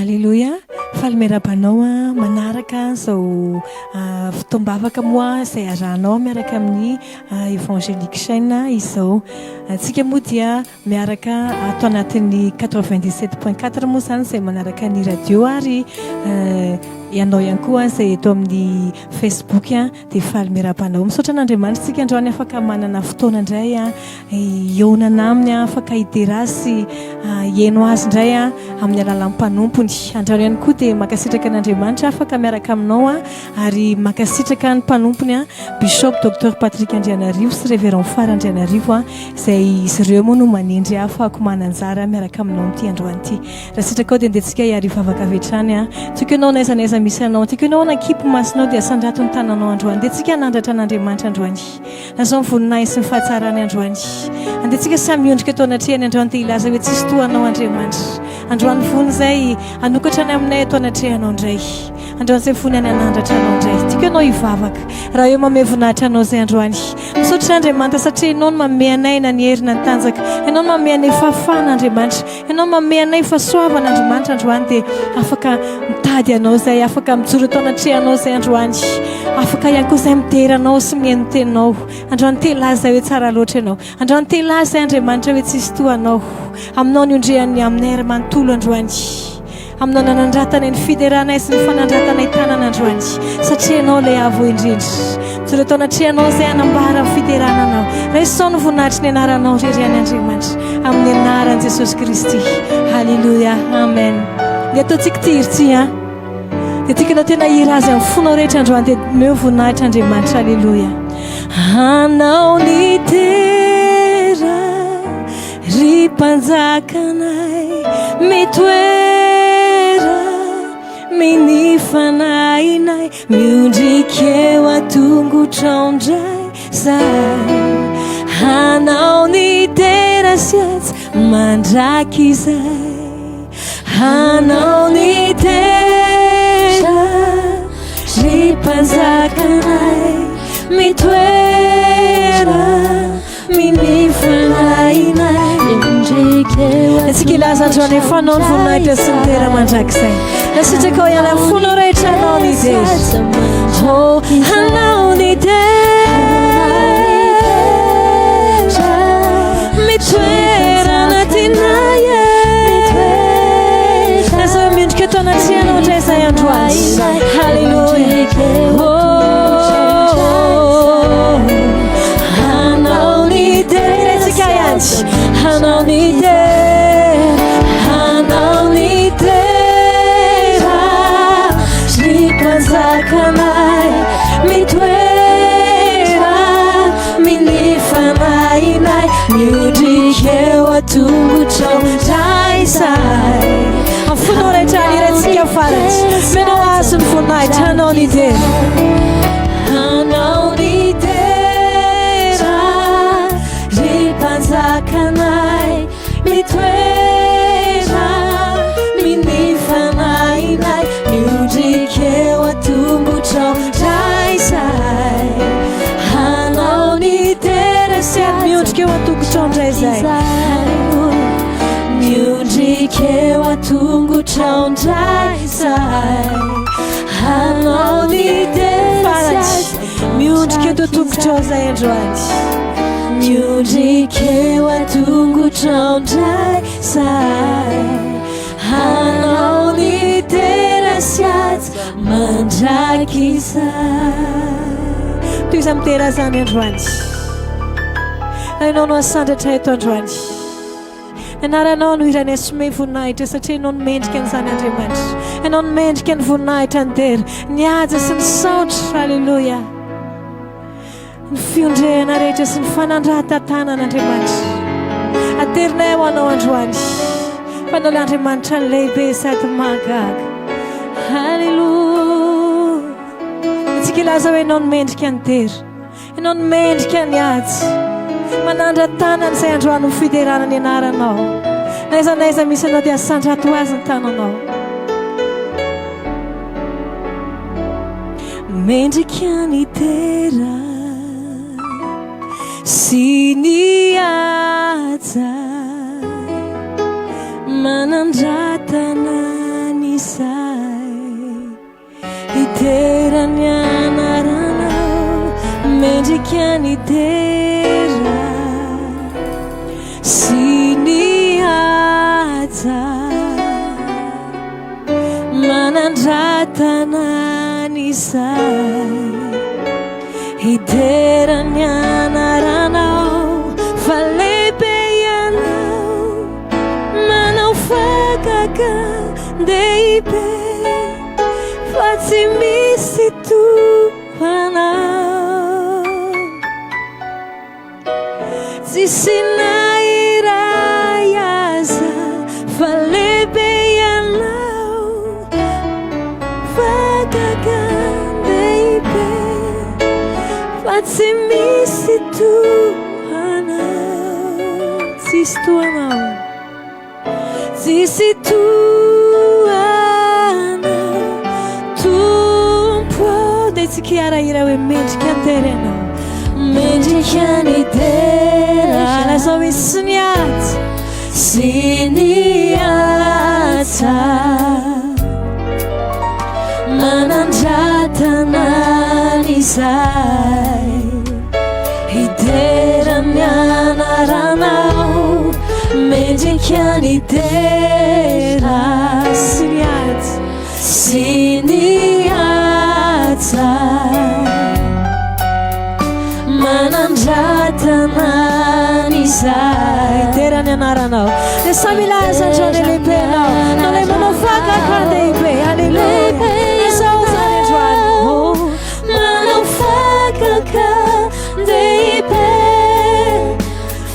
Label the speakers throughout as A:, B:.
A: Alléluia. Falmeram-panao manaraka zao fotoam-bavaka moa izay arahanao miaraka amin'ny évangélique chaîne izao. Antsika moa dia miaraka ato anatin'ny 97.4 moa zany izay manaraka ny radio ary ianao ihany koa izay eto amin'ny Facebook dia falmeram-panao. Misaotra an'Andriamanitra tsika androany afaka manana fotoana indray eonana aminy afaka hiterasy hieno azy indray amin'ny alalan'ny mpanompony. Androany ihany koa dia makasitraka an'Andriamanitra afaka miaraka aminao ary makasitraka ny mpanompony Bishop Dr Patrick Andrianarivo sy Révérend Phare Andrianarivo izay izy ireo moa no manindry afaka mananjara miaraka aminao amin'ity androany ity. Raha sitraka ao dia andehantsika hiarivavaka avy hatrany tiako ianao naizanaiza misy anao tiako ianao nankipy masinao dia sandrato ny tananao androany dia tsika nandratra an'Andriamanitra androany nazao mivoninay sy ny fahatsarany androany andehantsika samy miondrika tao anatrehany androany dia ilaza hoe tsisy toanao Andriamanitra androany fony izay anokatra any aminay atao anatrehanao indray androany izay fony any anandratra anao indray tiako ianao hivavaka raha eo mamay voninahitra anao izay androany misaotra Andriamanitra satria ianao no manome anay na ny herina ny tanjaka ianao no manome anay fahafahana Andriamanitra ianao no manome anay fahasoavana Andriamanitra androany dia afaka mitady anao izay afaka mijoro atao anatrehanao izay androany afaka ihany koa izay miteranao sy mihaino teninao androany telaza hoe tsara loatra ianao androany telaza Andriamanitra hoe tsisy toanao aminao ny ondrehan'ny aminay ara-manontolo androany aminao nanandratanay ny fideranay sy ny fanandratanay tanana androany satria ianao ilay avo indrindra mijoro atao anatrehanao izay anambara amin'ny fiderananao raha izao no voninahitry ny anaranao reriany Andriamanitra amin'ny anaran'i Jesosy Kristy. Halleluja, amen. Dia ataontsika ty hirty dia tikanao tena hira azy amin'ny fonao rehetra androany dia meo voninahitra Andriamanitra. Halleluja. Hanao ny tera ry mpanjakanay mitoera minifanainay miondrikeo atongotra ondray zay hanao ny tera sy azy mandraky izay hanao ny tera ry mpanjakanay mitoera minifanainay Tsika ilaza androany efa anao ny voninahitra sy ny tera mandrakizay nasitraka ao ihany amin'ny fonao rehetra anao ny tera hanao ny tera mitoera anatinay nazao miondrika atao anatrehanao indray izay androany. Halleluja. Hanao ny tera tsika ihany hanao ny tera hanao ny tera ry mpanjakanay mitoera minifanainay miondrikeo atongotra ondray zay amin'ny fonao rehetra irantsika farany menao azy ny voninahitra hanao ny tera hanao ny tera ry mpanjakanay mitoera minifanainay miondrikeo atongotra ondray zay hanao ny tera sy miondrikeo atongotra ondray zay miondrikeo atongotra ondray zay hanao ny tera miondrikeo atongotra zay androany miondrikeo atongotra ondray zay hanao ny tera sy azy mandraky izay toy iza mitera zany androany raha ianao no asandratra eto androany anaranao no iranay somay voninahitra satria ianao no mendrika an'izany Andriamanitra ianao no mendrika ny voninahitra ny tera ny haja sy ny saotra. Halleluja. Ny fiondrehana rehetra sy ny fanandratan-tanan'Andriamanitra aterinay ho anao androany fa anao ilay Andriamanitra ny lehibe sady mahagaga. Halleluja. Tsika ilaza hoe ianao no mendrika ny tera ianao no mendrika ny haja manandra-tanana izay androany ny fideranany anaranao naizanaiza misy anao dia asandrato azy ny tananao mendrika ny tera sy ny haja manandratana ny isay iterany anaranao mendrika ny tera sy ny haja manandratana ny isay iterany anaranao fa lehibe ianao manao fakaka ndehibe fa tsy misy tohanao tsisy nairay aza fa lehibe ianao fakaka ndehibe fa tsy misy tohanao tsisy tohanao tsisy tohanao tompo dia tsy kiarahira hoe mendrika ny terenao mendrika ny tera lasa hoe sy ny atsy sy ny atsa manandratana ny izay iterany anaranao mendrika ny tera sy ny atsy sy ny atsa manandratana ny izay iterany anaranao dia samy ilaza androny lehibenao na lay manao fakaka ndehibe halleluia izao zany androany manao fakaka ndehibe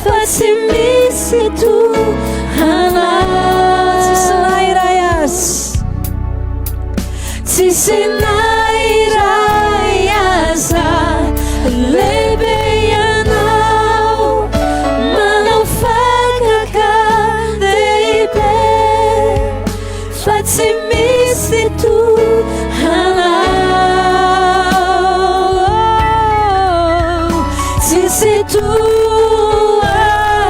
A: fa tsy misy tohanao tsisy nairay azy tsisy nairay aza lehibe ianao manao fakaka ndehibe fa tsy misy tohanao tsisy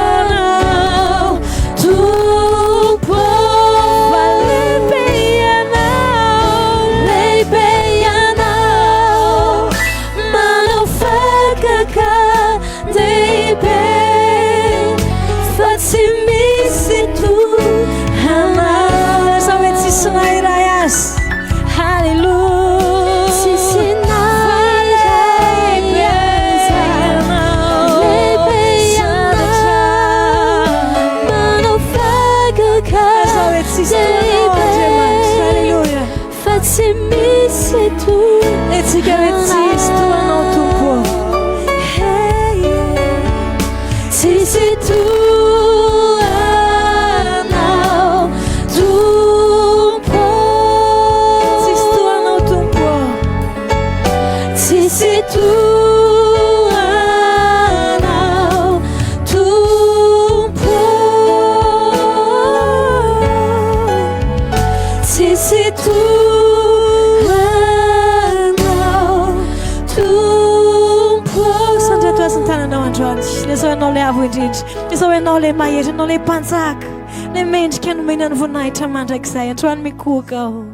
A: tohanao tompo fa lehibe ianao lehibe ianao manao fakaka ndehibe fa tsy misy tohanao sa hoe tsisy nairay azy halleluia tsisy nairay azy lehibe ianao manao fakaka ndehibe halleluia fa tsy misy tohanao etsika hoe tsisy tohanao tompo tsisy tohanao tompo tsisy tohanao tompo tsisy tohanao tompo tsisy tohanao tompo sandra toazany tananao androany lasa hoe anao le avo indrindra lasa hoe anao le mahery anao le mpanjaka le mendrika nomenany voninahitra mandrakizay androany mikoaka aho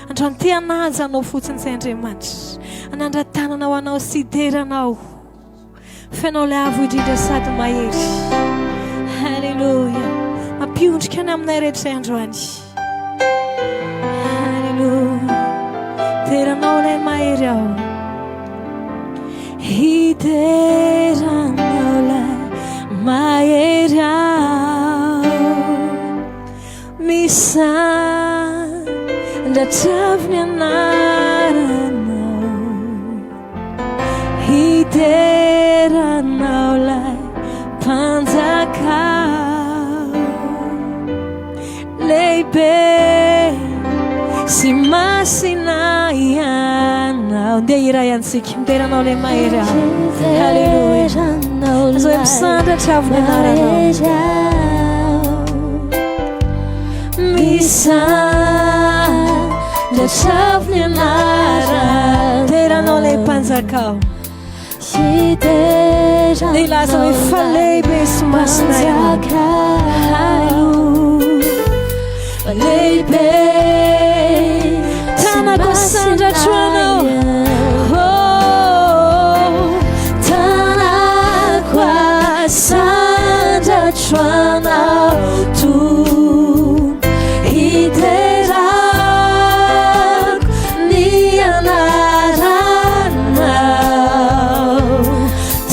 A: androany tia anazy anao fotsiny izay andriamanitra anandratananao anao sy ideranao fa anao le avo indrindra sady mahery halleluia mampiondrika any aminay rehetra izay androany halleluia teranao le mahery aho iteranao lay mahery aho misandratraviny anaranao iteranao lay mpanjakao lehibe sy masina ianao ndia iray antsika miteranao le mahery aho halleluia azo hoe misandratraviny anaranao misandratraviny anarana teranao le mpanjakao ilaza hoe fa lehibe sy masina ianao lehibe sandratroanao tanako sandratroanao to hiterako ny anaranao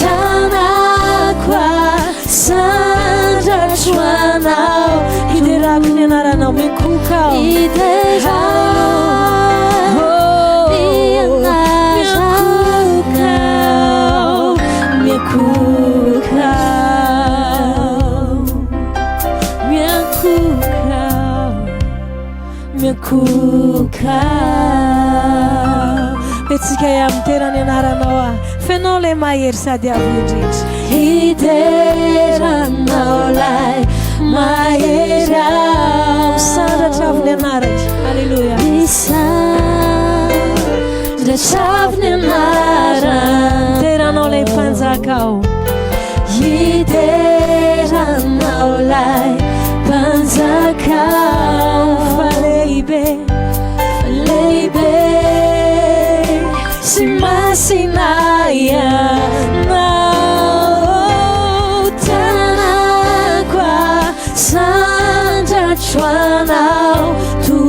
A: tanako sandratroanao hiterako ny anaranao mekokao Betsika amin'ny terany anaranao fenao lay mahery sady avo indrindra hiteranao lay mahery misandratra avy ny anarany alleluia misandratra avy ny anarany teranao lay mpanjaka ao hiteranao lay mpanjaka falehibe sy masinayanao tanako sandratroanao to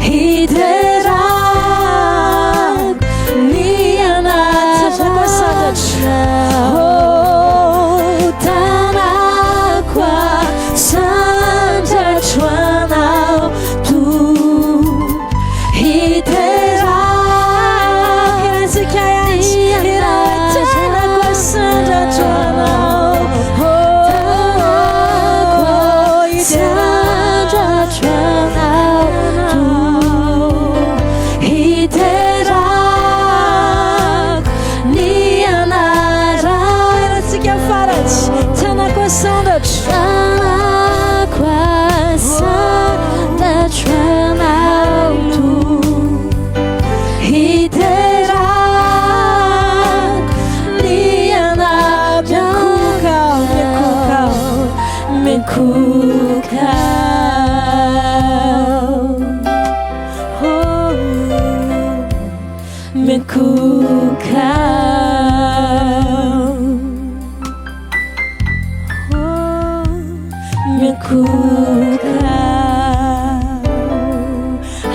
A: hiterako ny anaranao tanako sandratroanao to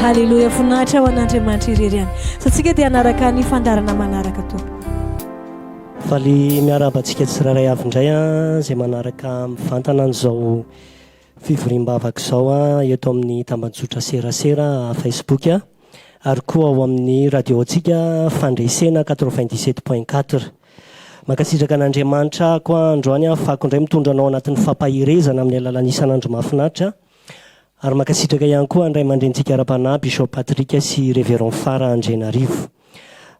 A: Halleluja voninahitra ho an'Andriamanitra irery any satsika dia anaraka ny fandarana manaraka to
B: faly miarabantsika tsiraray avy indray zay manaraka mivantana an'izao fivoriam-bavaka izao eto amin'ny tambajotra serasera Facebook ary koa ao amin'ny radioantsika Fandresena 97.4 makasitraka an'Andriamanitra koa androany afako indray mitondra anao anatin'ny fampahirezana amin'ny alalan'ny isan'andro mahafinaritra ary makasitraka ihany koa andray mandrentsika ara-panahy Bishop Patrick sy Révérend Fara Andrenarivo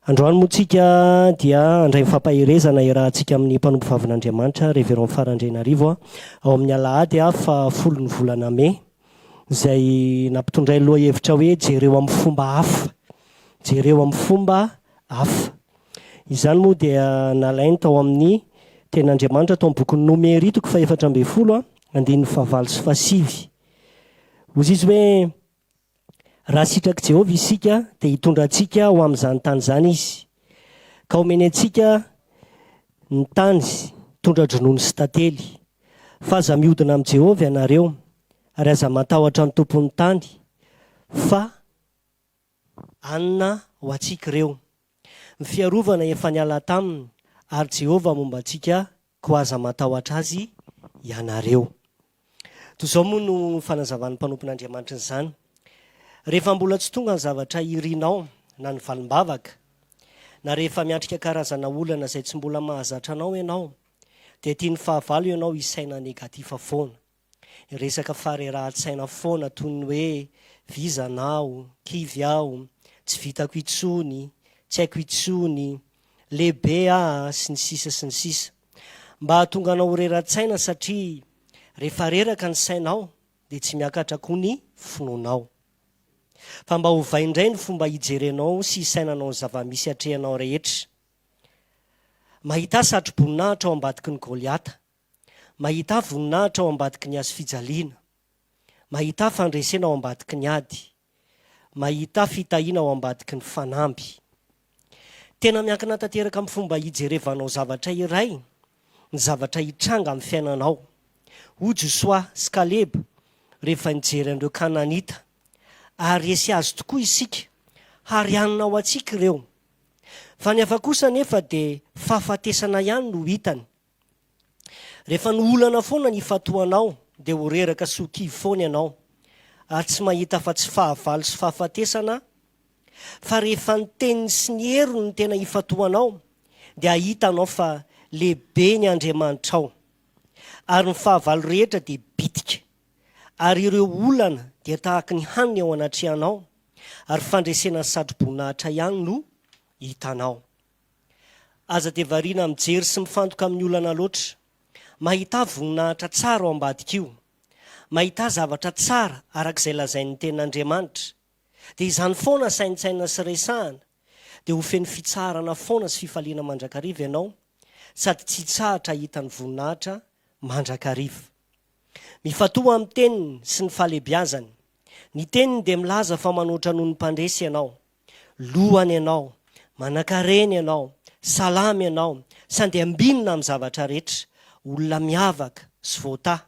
B: androany moa tsika dia andray fampahirezana irahantsika amin'ny mpanompo vavin'Andriamanitra Révérend Fara Andrenarivo ao amin'ny alahady fa 10 ny volana May zay nampitondray loha hevitra hoe jereo amin'ny fomba hafa izany moa dia nalainy tao amin'ny ten'Andriamanitra tao amin'ny boky Nomery toko 412 andininy 9 sy 7 ozy izy hoe raha sitraky Jehovah isika dia hitondra antsika ho amin'izany tany zany izy ka omeny antsika ny tany tondra dronono sy tantely fa aza mihodina amin'ny Jehovah ianareo ary aza matahotra ny tompon'ny tany fa anina ho antsika ireo ny fiarovana efa niala taminy ary Jehovah momba antsika ko aza matahotra azy ianareo toy izao moa no fanazavan'ny mpanompon'Andriamanitra izany rehefa mbola tsy tonga ny zavatra irinao na ny valim-bavaka na rehefa miatrika karazana olana izay tsy mbola mahazatra anao ianao dia tiany fahavalo ianao isaina negativa foana resaka farerahan-tsaina foana toy ny hoe vizanao, kivy aho, tsy vitako itsony, tsy haiko itsony, lehibe sy ny sisa sy ny sisa mba hahatonga anao reran-tsaina satria rehefa reraka ny sainao dia tsy miakatra koa ny finoanao fa mba hovay indray ny fomba hijerenao sy hisainanao ny zava-misy atrehanao rehetra mahita satro-boninahitra ao ambadiky ny Goliata mahita voninahitra ao ambadiky ny hazo fijaliana mahita fandresena ao ambadiky ny ady mahita fitahiana ao ambadiky ny fanamby. Tena miankina tanteraka amin'ny fomba hijerevanao zavatra iray, ny zavatra hitranga amin'ny fiainanao. Joshua sy Kaleb rehefa nijery an'ireo Kananita, ary resy azy tokoa isika, harianina ao antsika ireo. Fa ny hafa kosa nefa dia fahafatesana ihany no hitany. Rehefa ny olana foana ny ifatoanao, dia ho reraka soki foana ianao, ary tsy mahita fa tsy fahavalo sy fahafatesana. Fa rehefa ny teniny sy ny heriny ny tena ifatoanao, dia ahitanao fa lehibe ny Andriamanitra ao. Ary ny fahavalo rehetra dia bitika. Ary ireo olana dia tahaka ny haniny ao anatrehanao, ary fandresena ny satroboninahitra ihany no hitanao. Aza dia variana mijery sy mifantoka amin'ny olana loatra, mahita voninahitra tsara ao ambadika io, mahita zavatra tsara arak'izay lazain'ny tenin'Andriamanitra, dia izany foana saintsaina sy resahana, dia ho feno fitsarana foana sy fifaliana mandrakariva ianao, sady tsy tsahatra hitany voninahitra mandrakariva. Mifatoa amin'ny teniny sy ny fahalebiazany. Ny teniny dia milaza fa manoatra noho ny mpandresy ianao, lohany ianao, manan-karena ianao, salamy ianao, sady ambinina amin'ny zavatra rehetra, olona miavaka sy voata.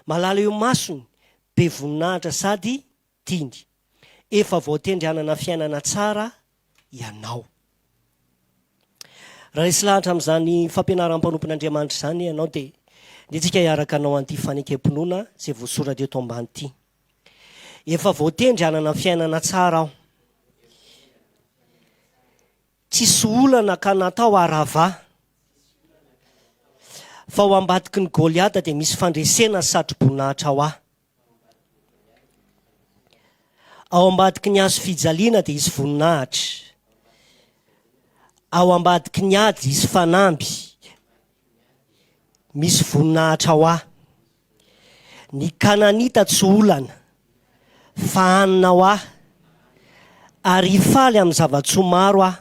B: Malala eo masony, be voninahitra sady tiny. Efa voatendrianana fiainana tsara ianao. Raha resy lahatra amin'izany fampianaram-panompon'Andriamanitra izany ianao, dia tsika hiaraka anao an'ity fanekam-pinoana izay voasoratra eto ambany ity. Efa voatendrianana fiainana tsara aho. Tsisy olana ka natao arava. Fa ao ambadiky ny Goliata dia misy fandresena satroboninahitra ao aho. Ao ambadiky ny hazo fijaliana dia isy voninahitra. Ao ambadiky ny ady isy fanamby, misy voninahitra ao aho. Ny Kananita tsy olana, fa hanina ao aho, ary hifaly amin'ny zava-tsoa maro aho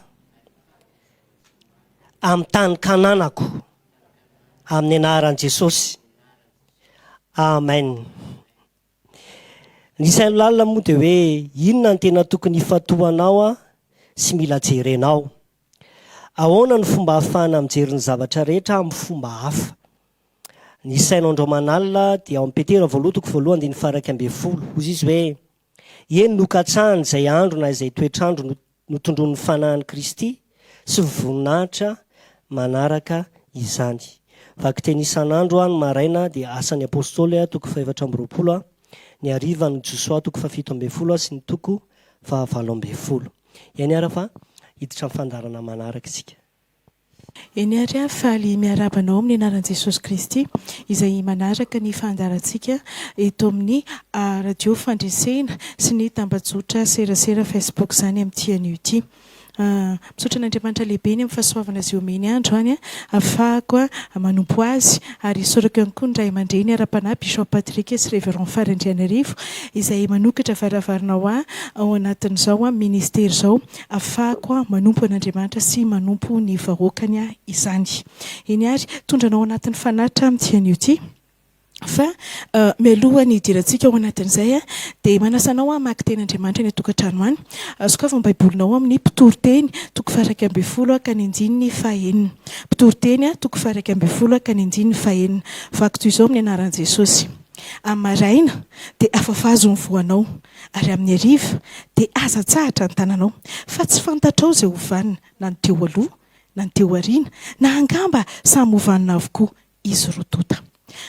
B: amin'ny tany Kananako, amin'ny anaran'i Jesosy. Amen. Ny sain'ny lalina moa dia hoe inona ny tena tokony ifatoanao sy mila jerenao. Ahoana ny fomba ahafahana mijery ny zavatra rehetra amin'ny fomba hafa. Ny sainao Andromanalina dia ao amin'ny Petera 2:1-10. Hozy izy hoe, eny nokatsahany izay andro na izay toetrandro notondron'ny fanahin'i Kristy sy voninahitra manaraka izany. Vaky teny isan'andro ny maraina dia asan'ny apôstôly 4:20, ny hariva ny Joshua 7:17 sy ny 7:20. Eny ara fa hiditra amin'ny fandarana manaraka isika.
C: Eny ary faly miarabanao amin'ny anaran'i Jesosy Kristy izay manaraka ny fandarantsika eto amin'ny radio fandresena sy ny tambazotra serasera Facebook izany amin'ity anio ity. Misaotra n'Andriamanitra lehibe ny amin'ny fahasoavana izay omeny andro any ahafahako manompo azy, ary sorako ihany koa ny ray aman-dreny ara-panahy Bishop Patrick sy Révérend Fary Andrianarivo izay manokatra varavaranao ao anatin'izao ministera izao, ahafahako manompo an'Andriamanitra sy manompo ny vahoakany izany. Eny ary tondranao anatin'ny fanatitra amin'ity anio ity. Fa mialoha ny idirantsika ao anatin'izay dia manasanao hamaky ten'Andriamanitra ny atokantrano any. Sokafana ny baibolinao amin'ny mpitoriteny 2:1-5. Mpitoriteny 2:1-5. Vaky toy izao amin'ny anaran'i Jesosy. Amin'ny maraina dia afafazo ny voanao, ary amin'ny hariva dia azatsahatra ny tananao, fa tsy fantatrao izay hovanina na ny teo aloha na ny teo aoriana na angamba samy hovanina avokoa izy rotota.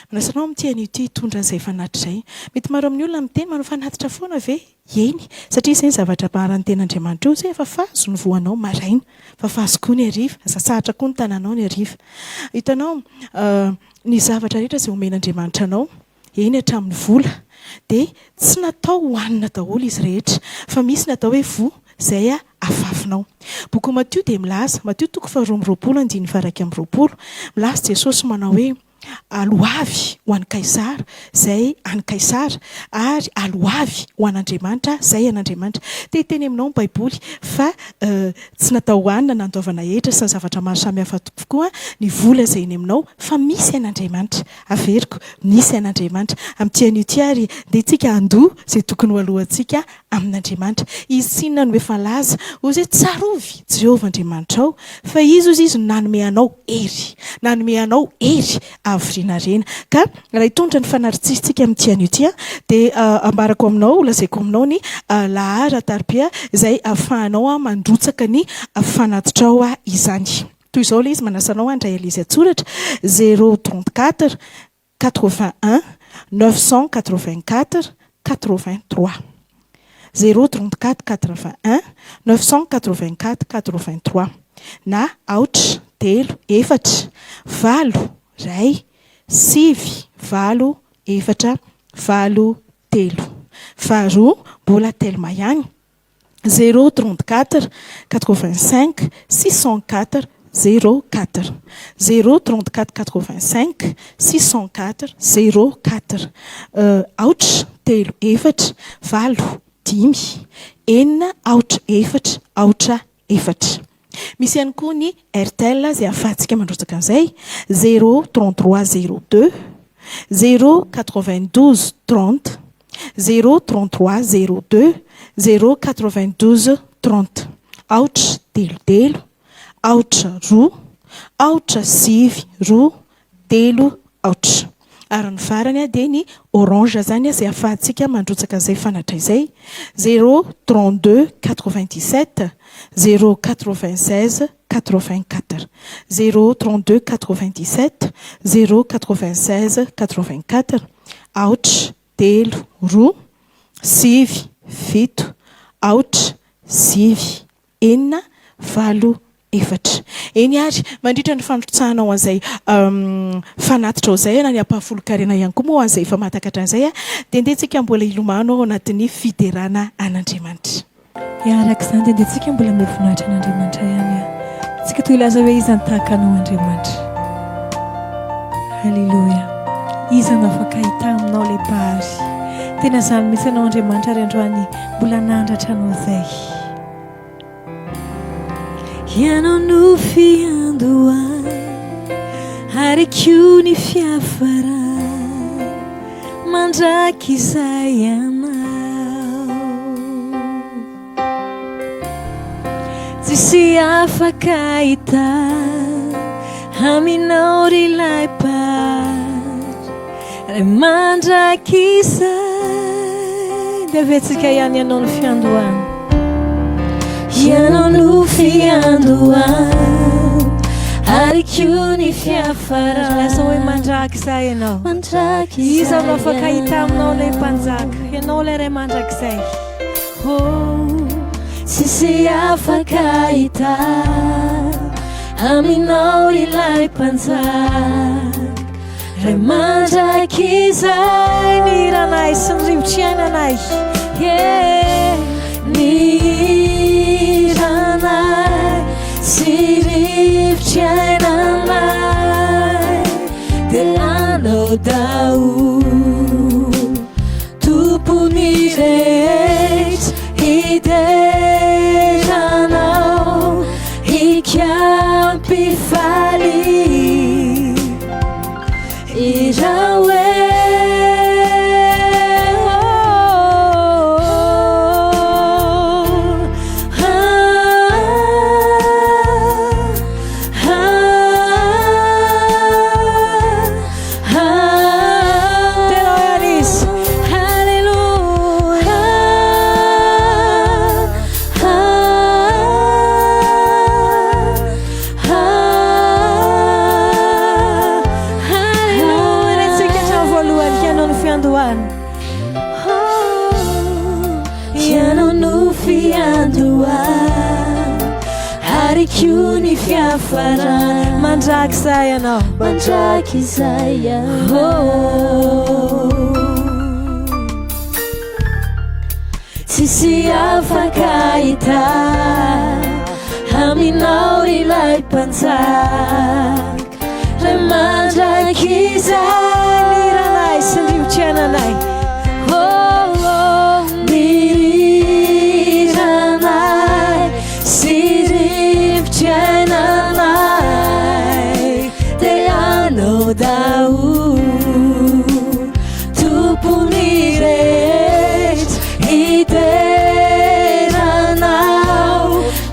C: Manasanao amin'ity anio ity hitondra an'izay fanatitra izay. Mety maro amin'ny olona miteny manao fanatitra foana ve? Eny, satria izay zavatra marany ten'Andriamanitra io izay efa fazo ny voanao maraina, fa fazo koa ny hariva, azatsahatra koa ny tananao ny hariva. Hitanao ny zavatra rehetra izay omen'Andriamanitra anao, eny hatramin'ny vola, dia tsy natao hohanina daholo izy rehetra, fa misy natao hoe vo izay afafinao. Boky Matio dia milaza, Matio 2:2-20, milaza Jesosy manao hoe aloavy ho an'ny kaisara zay any kaisara ary aloavy ho an'Andriamanitra zay an'Andriamanitra. Teny aminao ny baiboly fa tsy natao hoanina nandaovana hetra sy ny zavatra maro samihafa tokoa ny vola zay eny aminao fa misy an'Andriamanitra. Averiko misy an'Andriamanitra amin'ity ity ary dia tsika andoha zay tokony ho alohantsika amin'Andriamanitra. Izy tsy inona no efa laza hoy hoe tsarovy Jehovah Andriamanitra ao fa izy nanome anao hery avrinarena. Ka raha hitondra ny fanaritsitsika amin'ity ity dia ambarako aminao lazaiko aminao ny lahara taripia izay ahafahanao mandrotsaka ny fanatitra ao izany. Toy izao ilay izy manasanao andray alizy atsoratra 034 81 984 83 034 81 984 83 na aotra telo efatra valo ray sivy valo efatra valo telo. Faharoa mbola telma ihany 034 85 604 04 034 85 604 04 aotra telo efatra valo dimy enina aotra efatra aotra efatra. Misy ihany koa ny Airtel izay ahafahantsika mandrotsaka an'izay 03302 092 30 03302 092 30 aotra telo aotra roa aotra sivy roa telo aotra. Ary ny farany dia ny orange zany izay ahafahantsika mandrotsaka an'izay fanatra izay 032 97 096 84 032 97 096 84 aotra telo roa sivy fito aotra sivy enina valo efatra. Eny ary mandritra ny fandrotsahanao an'izay fanatitra ao izay na ny ampahafolo-karena ihany koa moa an'izay efa mahatakatra an'izay dia ndehantsika mbola ilomano ao anatin'ny fiderana an'Andriamanitra.
A: Araka izany dia ndehantsika mbola mivoninahitra an'Andriamanitra ihany. Tsika toy ilaza hoe iza nitahaka anao Andriamanitra. Halleluja. Iza no afaka hita aminao ilay pary. Tena izany mihitsy anao Andriamanitra ary androany mbola nandratra anao izay. Ianao no fiandohany ary koa ny fiafarany mandraky izay ianao. Tsisy afaka hita aminao ry ilay pary ray mandraky izay. Dia avetsika ihany ianao no fiandohany. Ianao no fiandohany ary koa ny fiafarany. Lasa hoe mandraky izay ianao. Iza no afaka hita aminao ilay mpanjaka. Ianao ilay ray mandraky izay. Tsisy afaka hita aminao ilay mpanjaka ray mandraky izay. Ny ranay sy ny rivotra iainanay. Ny ranay sy rivotra iainanay dia anao daholo tompony rehetra hideranao hikampifaly irawe. Kuni fiafarany mandraky izay ianao. Mandraky izay ianao. Tsisy afaka hita aminao ilay mpanjaka Andra mandrakizay liranay sy ndrivotriananay miriranay sy rivotriananay dia anao dao tompony rehetra hiteranao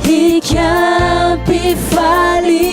A: hikampifaly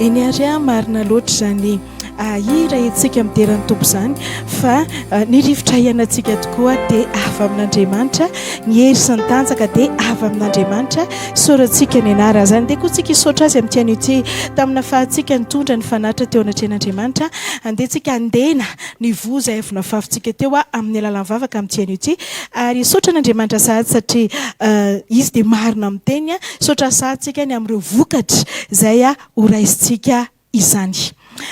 C: eny ary marina loatra zany hira etsika miderany tompo zany fa ny rivotra ianantsika tokoa dia avy amin'Andriamanitra, ny hery sy ny tanjaka dia avy amin'Andriamanitra. Sorantsika ny anara zany dia koa tsika isotra azy amin'ny tian'ity tamina fahatsika nitondra ny fanatra teo anatrehan'Andriamanitra, andehantsika andena ny voza evina fafintsika teo amin'ny alalan'ny vavaka amin'ny tian'ity, ary isotra n'Andriamanitra sahady satria izy dia marina amin'ny teny. Sotra sahadsika ny amin'ireo vokatra izay ho raisintsika izany.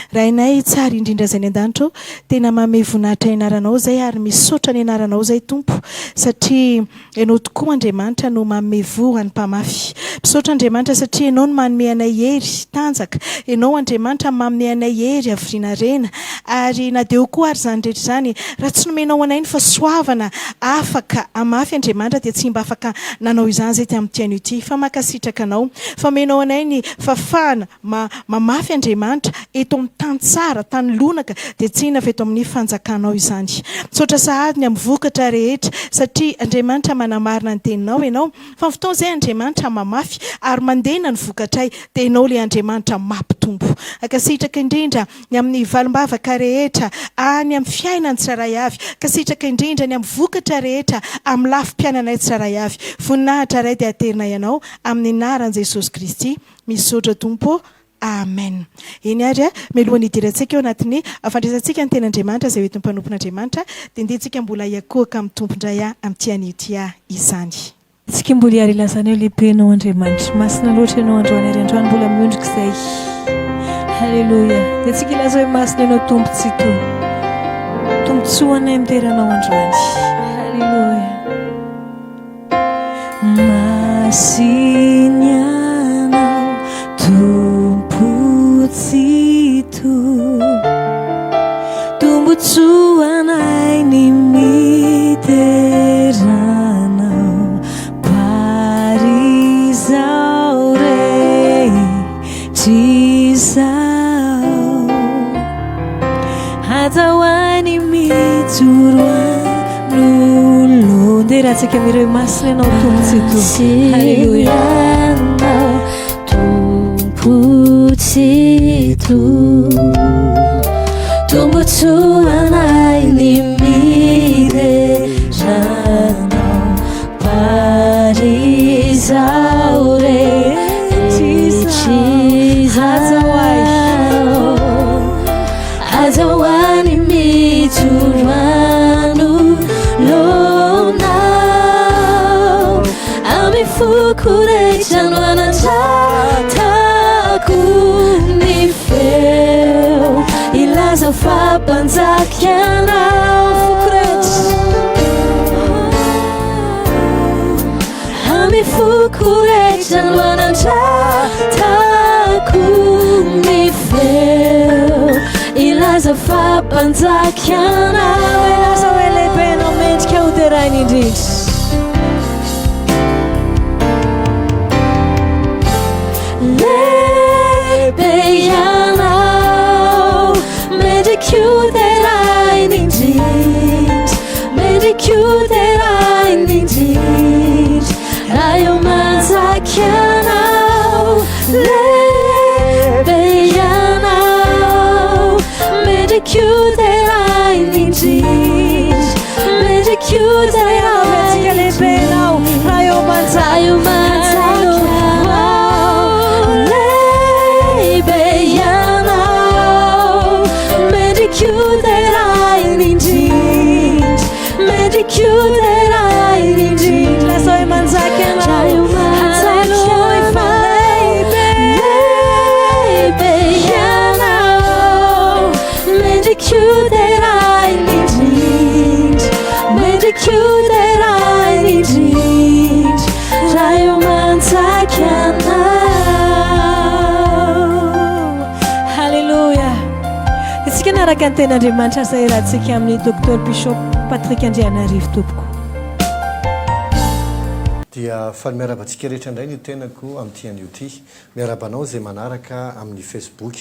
C: Rainay tsara indrindra zay ny an-danitro, tena mame voninahitra ianaranao zay ary misaotra ny ianaranao zay Tompo, satria ianao tokoa Andriamanitra no manome voa ny mpamafy. Misaotra Andriamanitra satria ianao no manome anay hery tanjaka, ianao Andriamanitra manome anay hery aviriana rena, ary na dia koa ary zany rehetra zany raha tsy nomenao anay ny fahasoavana afaka amafy Andriamanitra dia tsy mba afaka nanao izany zay ty amin'ny tian'io ity, fa makasitraka anao fa menao anay ny fafana mamafy Andriamanitra eto amin'ny tany tsara, tany lonaka, dia tsy inona fa eto amin'ny fanjakanao izany. Misaotra sahady ny amin'ny vokatra rehetra satria Andriamanitra manamarina ny teninao ianao, fa fotoana izay Andriamanitra mamafy ary mandena ny vokatray dia ianao ilay Andriamanitra mampitombo. Akasitraka indrindra ny amin'ny valim-bavaka rehetra any amin'ny fiainany tsiraray avy, akasitraka indrindra ny amin'ny vokatra rehetra amin'ny lafim-piainanay tsiraray avy. Voninahitra iray dia aterina ianao amin'ny anaran'i Jesosy Kristy. Misaotra Tompo. Amen. Eny ary melohan'ny hidirantsika eo anatin'ny fandraisantsika ny ten'Andriamanitra izay hoentin'ny mpanompon'Andriamanitra, dia ndentsika mbola hiakohaka amin'ny tompondray amin'ny tian'io izany.
A: Tsika mbola hiary ilazana eo lehibenao Andriamanitra, masina loatra ianao androany ary androany mbola miondrika izay. Halleluja. Dia tsika ilaza hoe masina ianao tompontsy to, tombontsoa anay miteranao androany. Halleluja. Masinianao tompotsito, tombotsoa anay ny miteranao, parizao rehetr'izao, azahoany mijoroano. Ndeha raha tsika mireo masina ianao tompontsito. Halleluja. Tompotsito, tombotsoa anay ny miteranao, parizao rehetr'izao, azahoany mijoroano lonao, amy foko rehetra no anatratako ny feo, ilaza fampanjakanao foko rehetra, amy foko rehetra no anatratako ny feo, ilaza fampanjakanao. Ilaza hoe lehibe anao mendrika ho terainy indrindra. chiuderai l'indrindra, mentre chiuderai che le belao raio manzacchiamo lei beiana, mentre chiuderai l'indrindra, mentre chiuderai l'indrindra, la sua manzacchiamo raio manzacchiamo lei beiana, mentre chiuderai l'indrindra, mentre chiuderai l'indrindra, raio manzacchiamo. Alleluia. Isika naraka ny ten'Andriamanitra zay rahantsika amin'ny docteur Bishop Patrick Andrianarivo tompoko.
D: Dia faly miarabantsika rehetra indray ny tenako amin'ity an'io ty. Miarabanao zay manaraka amin'ny Facebook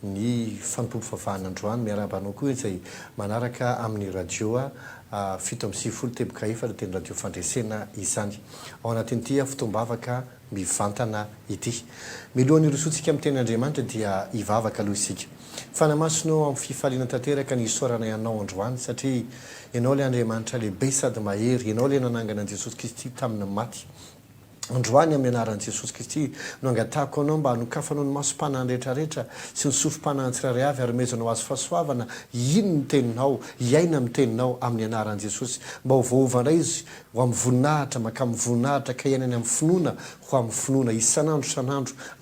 D: ny fanompopo fahafahan'androany, miarabanao koa izay manaraka amin'ny radio 7:30 teboka efatra teny radio Fandresena izany. Ao anatin'ity fotoambavaka mivantana ity. Milohan'ny rosotsika amin'ny ten'Andriamanitra dia hivavaka aloha isika. Fanamasinao amin'ny fifaliana tanteraka ny isorana ianao androany satria ianao le Andriamanitra lehibe sady mahery, ianao le nanangana an'i Jesosy Kristy tamin'ny maty. Androany amin'ny anaran'i Jesosy Kristy no angatahako anao mba hanokafanao ny masom-panahy rehetrarehetra sy ny sofim-panahy tsirairay avy ary mezanao azy fahasoavana ino ny teninao, iaina amin'ny teninao amin'ny anaran'i Jesosy. Mba ho vaova indray izy ho amin'ny voninahitra, maka amin'ny voninahitra ka iainany amin'ny finoana ho amin'ny finoana isanandro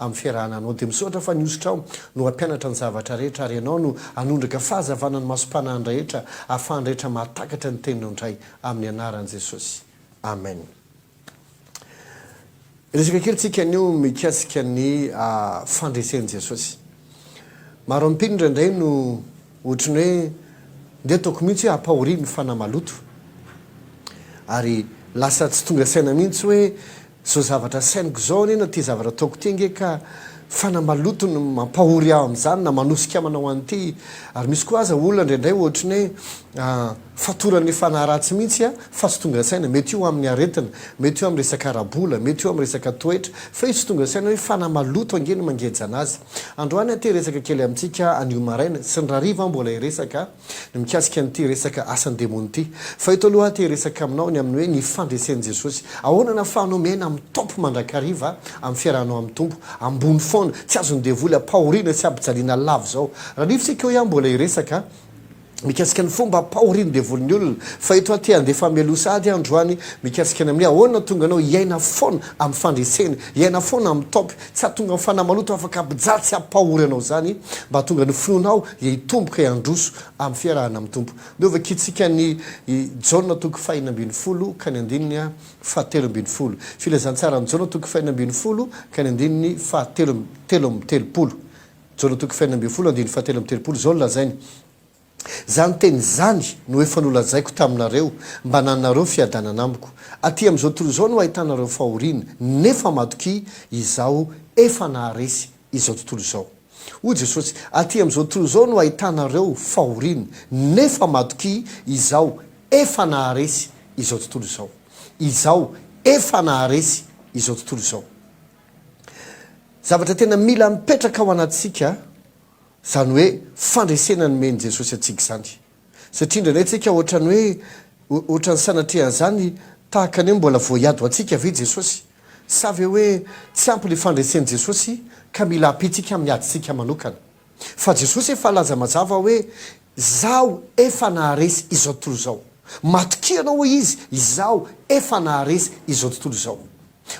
D: amin'ny fiarahana anao. Dia misaotra fa niositra ao no hampianatra ny zavatra rehetra ary ianao no hanondraka fahazavana ny masom-panahy rehetra ahafahany rehetra mahatakatra ny teninao indray amin'ny anaran'i Jesosy. Amen. Resaka kely tsika anio mikasika ny fandresen'i Jesosy. Maro ampindra indray no ohatrany hoe ndeha ataoko mihitsy hoe hampahoriny ny fanahy maloto. Ary lasa tsy tonga saina mihitsy hoe zao zavatra sainiko zao nena ty zavatra ataoko ty nge ka fanahy maloto no mampahory aho amin'izany na manosika manao an'ity. Ary misy koa aza olona indraindray ohatrany hoe fatorany fanahy ratsy mihitsy fa tsy tonga saina, mety io amin'ny aretina, mety io amin'ny resaka arabola, mety io amin'ny resaka toetra, fa io tsy tonga saina hoe fanahy maloto angeny mangeja anazy. Androany aty resaka kely amintsika anio maraina sy ny rariva mbola iresaka ny mikasika an'ity resaka asan'ny demony ity. Fa ito aloha ty resaka aminao ny amin'ny hoe ny fandresen'i Jesosy. Ahoana nahafahanao miaina amin'ny tompo mandrakariva amin'ny fiarahanao amin'ny tompo ambony foana, tsy azony devoly ampahoriana sy ampijaliana lavo zao. Raha nifisika eo ihany mbola iresaka mikasika ny fomba ampahoriany devolin'ny olona. Fa ito aty andefa mielosady androany mikasika ny amin'ny ahoana tonga anao iaina foana amin'ny fandresena, iaina foana amin'ny topy, tsy atonga amin'ny fanahy maloto afaka ampijaly sy ampahory anao zany mba tonga ny finoanao hitomboka hiandroso amin'ny fiarahana amin'ny tompo. Ndio vakitsika ny Jaona toko 4:20 ka ny andininy 7:30. Filazantsara amin'ny Jaona toko 4:20 ka ny andininy 7:30. Jaona toko 4:20 andininy 7:30 zao lazainy. Zany teny zany no efa nolazaiko taminareo mba nanareo fiadanana amiko. Aty amin'izao tontolo izao no ahitanareo fahoriana, nefa matoky izao efa naharesy izao tontolo izao. Hoy Jesosy, aty amin'izao tontolo izao no ahitanareo fahoriana, nefa matoky izao efa naharesy izao tontolo izao. Izao efa naharesy izao tontolo izao. Zavatra tena mila mipetraka ao anatsika zany hoe fandresena ny meny Jesosy atsika zany. Satria indraindray tsika ohatrany sanatriany zany tahaka ny mbola voaiady atsika ve Jesosy, sa ve hoe tsy ampy le fandresen'i Jesosy ka mila apitsika miaditsika manokana. Fa Jesosy efa laza mazava hoe zao efa naharesy izao tontolo izao. Matokiana ho izy izao efa naharesy izao tontolo izao.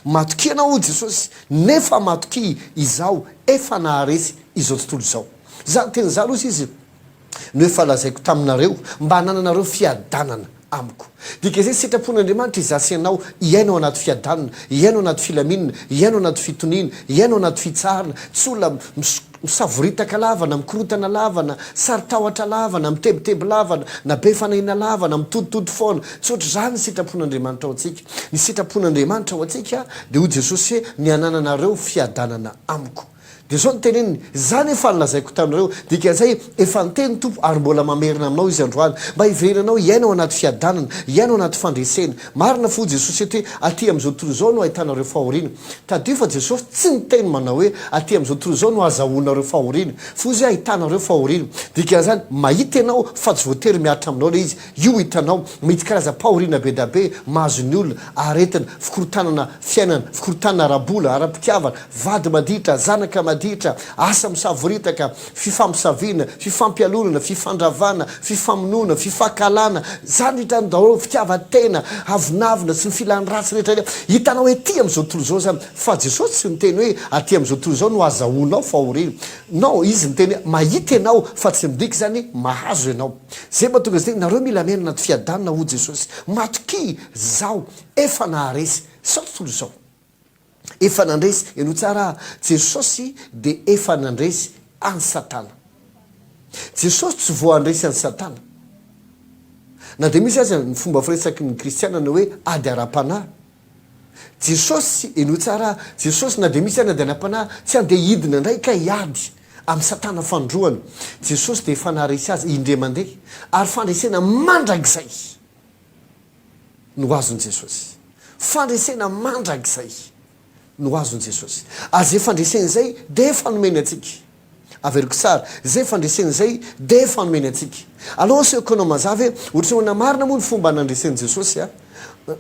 D: Matokiana ho Jesosy nefa matoki izao efa naharesy izao tontolo izao. Zany teny zalo izy no efa lazaiko taminareo mba hanananareo fiadanana amiko. Dika izay sitrapon'Andriamanitra izasenao iainao anaty fiadanana, iainao anaty filaminana, iainao anaty fitoniana, iainao anaty fitsarana, tsy olona misavoritaka lavana, mikorotana lavana, saritahotra lavana, mitebiteby lavana, na be fanahina lavana, mitoditody foana. Tsy ohatry zany ny sitrapon'Andriamanitra ao atsika. Ny sitrapon'Andriamanitra ao atsika dia hoy Jesosy hoe ny hanananareo fiadanana amiko. dia zao ny teneny zany efa nilazaiko taminareo dikan'izay efa niteny tompo ary mbola mamerina aminao izy androany mba hiverenanao iainao anaty fiadanana iainao anaty fandresena marina fo jesosy eto hoe aty amin'izao tontolo izao no ahitanareo fahoriana tadio fa jesosy tsy niteny manao hoe aty amin'izao tontolo izao no azahoanareo fahoriana fo izy hoe ahitanareo fahoriana dikan'izany mahita ianao fa tsy voatery miaritra aminao le izy io hitanao mihitsy karaza-pahoriana be da be mahazony olona aretina fikorotanana fiainana fikorotanana arabola ara-pitiavana vady maditra zanaka maditra asa misavoritaka fifampisaviana fifampialonana fifandravana fifamonona fifakalana zany hitrany daholo fitiavatena avinavina sy ny filany ratsy rehetra hitanao hoe ty amin'izao tontolo izao zany fa jesosy tsy niteny hoe aty amin'izao tontolo izao no azahoanao fahoriana non izy niteny hoe mahita ianao fa tsy midiky zany mahazo ianao zay mahatonga izy teny nareo mila mena anaty fiadanina ho jesosy matoky zaho efa naharesy sao tontolo izao efa nandresy eno tsara jesosy dia efa nandresy any satana jesosy tsy voandresy any satana na dia misy azy ny fomba firesaky ny kristianana hoe ady ara-panahy jesosy eno tsara jesosy na dia misy any ady ara-panahy tsy andeha hidina indray ka hiady amin'ny satana fandroany jesosy dia efa naharesy azy indre mandeha ary fandresena mandrakizay no azony jesosy fandresena mandrakizay no azony jesosy azy fandresena zay dia efa nomeny atsika averiko tsara zay fandresena zay dia efa nomeny atsika aloha sy ekonao mazavy ohatra hoe namarina moa ny fomba nandreseny jesosy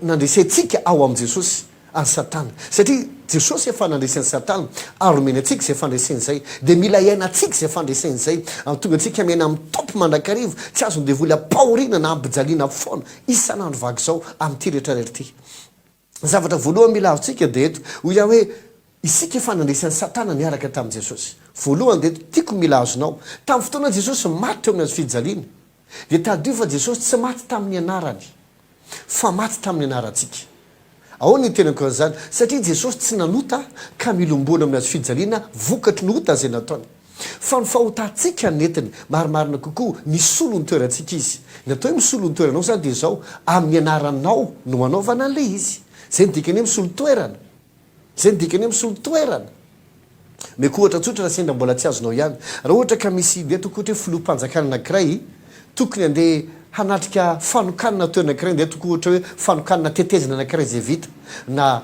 D: nandresentsika ao amin'ny jesosy any satana satria jesosy efa nandreseny satana ary omeny atsika zay fandreseny zay dia mila iaina atsika zay fandreseny zay tonga atsika miaina amin'ny tompy mandrakariva tsy azony devoly ampahoriana na ampijaliana foana isan'andro vaky zao amin'ity rehetrarehetra ty zavatra voalohany mila azotsika dia eto hoy ihany hoe isika efa nandresan'ny satana niaraka tamin'i jesosy voalohany dia eto tiako mila azonao tamin'ny fotoana jesosy maty teo amin'ny azo fijaliana dia tadio fa jesosy tsy maty tamin'ny anarany fa maty tamin'ny anarantsika ahoana ny tenako an'izany satria jesosy tsy nanota ka milomboana amin'ny azo fijaliana vokatry ny ota zay nataony fa ny fahotantsika netiny marimarina kokoa misolo ny toerantsika izy natao hoe misolo ny toeranao zany dia zao amin'ny anaranao no anaovana an'le izy zay ny dikany hoe misolo toerana zay ny dikany hoe misolo toerana meko ohatra tsotra raha sendra mbola tsy azonao ihany raha ohatra ka misy dia tokotra hoe filoham-panjakana anankiray tokony andeha hanatrika fanokanana toerana anankiray dia toko ohatra hoe fanokanana tetezina anankiray zay vita na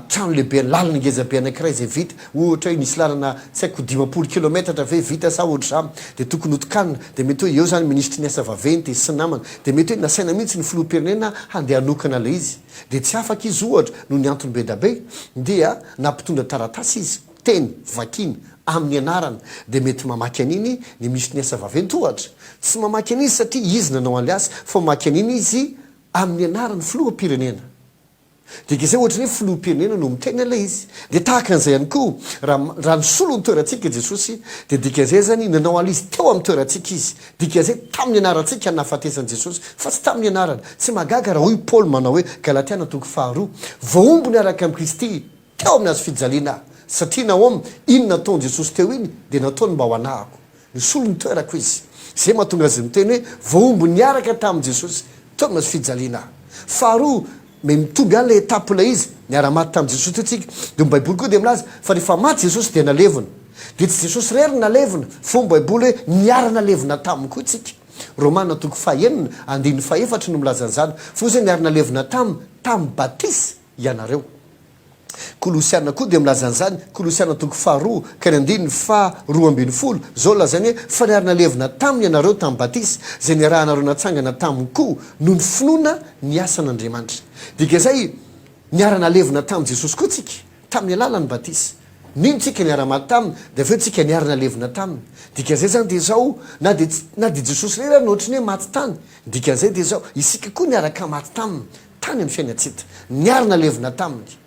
D: trano lehibe lalana ngezabe anankiray zay vita ohatra hoe nisy lalana tsy haiko 10 kilometatra ve vita sa ohatra zany dia tokony hotokanina dia mety hoe eo zany ministry ny asa vaventy sy namana dia mety hoe nasaina mihitsy ny filoham-pirenena handeha hanokana le izy dia tsy afaka izy ohatra no ny antony be da be dia nampitondra taratasy izy teny vakiny amin'ny anarana dia mety mamaky an'iny ny misy ny asa vaventy ohatra tsy mamaky an'izy satria izy nanao an'le asa fa mamaky an'iny izy amin'ny anarany filoham-pirenena dia zay ohatra ny hoe filoham-pirenena no miteny an'le izy dia tahaka an'izay ihany koa raha nisolo ny toerantsika jesosy dia dikan'izay zany nanao an'le izy teo amin'ny toerantsika izy dikan'izay tamin'ny anarantsika nahafatesan'i jesosy fa tsy tamin'ny anarana tsy magaga raha hoy paoly manao hoe galatiana 2:2 vaombo ny araka amin'i kristy teo amin'ny azo fijaliana satria naomy iny nataony jesosy teo iny dia nataony mba ho anahako nisolo ny toerako izy zay mahatonga azy miteny hoe vaombo niaraka tamin'i jesosy teo amin'ny azo fijaliana faharoa mitomby any le etape la izy niara-maty tamin'i jesosy teo tsika dia baiboly koa dia milaza fa rehefa maty jesosy dia nalevina dia tsy jesosy rery nalevina fo baiboly hoe niara-nalevina taminy koa tsika romana 9:1 no milaza an'izany fo zay niara-nalevina tamin'ny batisa ianareo kolosiana koa dia milaza an'izany kolosiana 2:2 zao lazany hoe fa niara-nalevina taminy ianareo tamin'ny batisa zay niarahanareo natsangana taminy koa no ny finoana ny asan'andriamanitra dika zay niara-nalevina tamin'i jesosy koa tsika tamin'ny alalany batisa nino tsika niara-maty taminy dia aveo tsika niara-nalevina taminy dikan'izay zany dia zao na dia jesosy rera no ohatrany hoe maty tany dikan'izay dia zao isika koa niaraka maty taminy tany amin'ny fiainatsika niara-nalevina taminy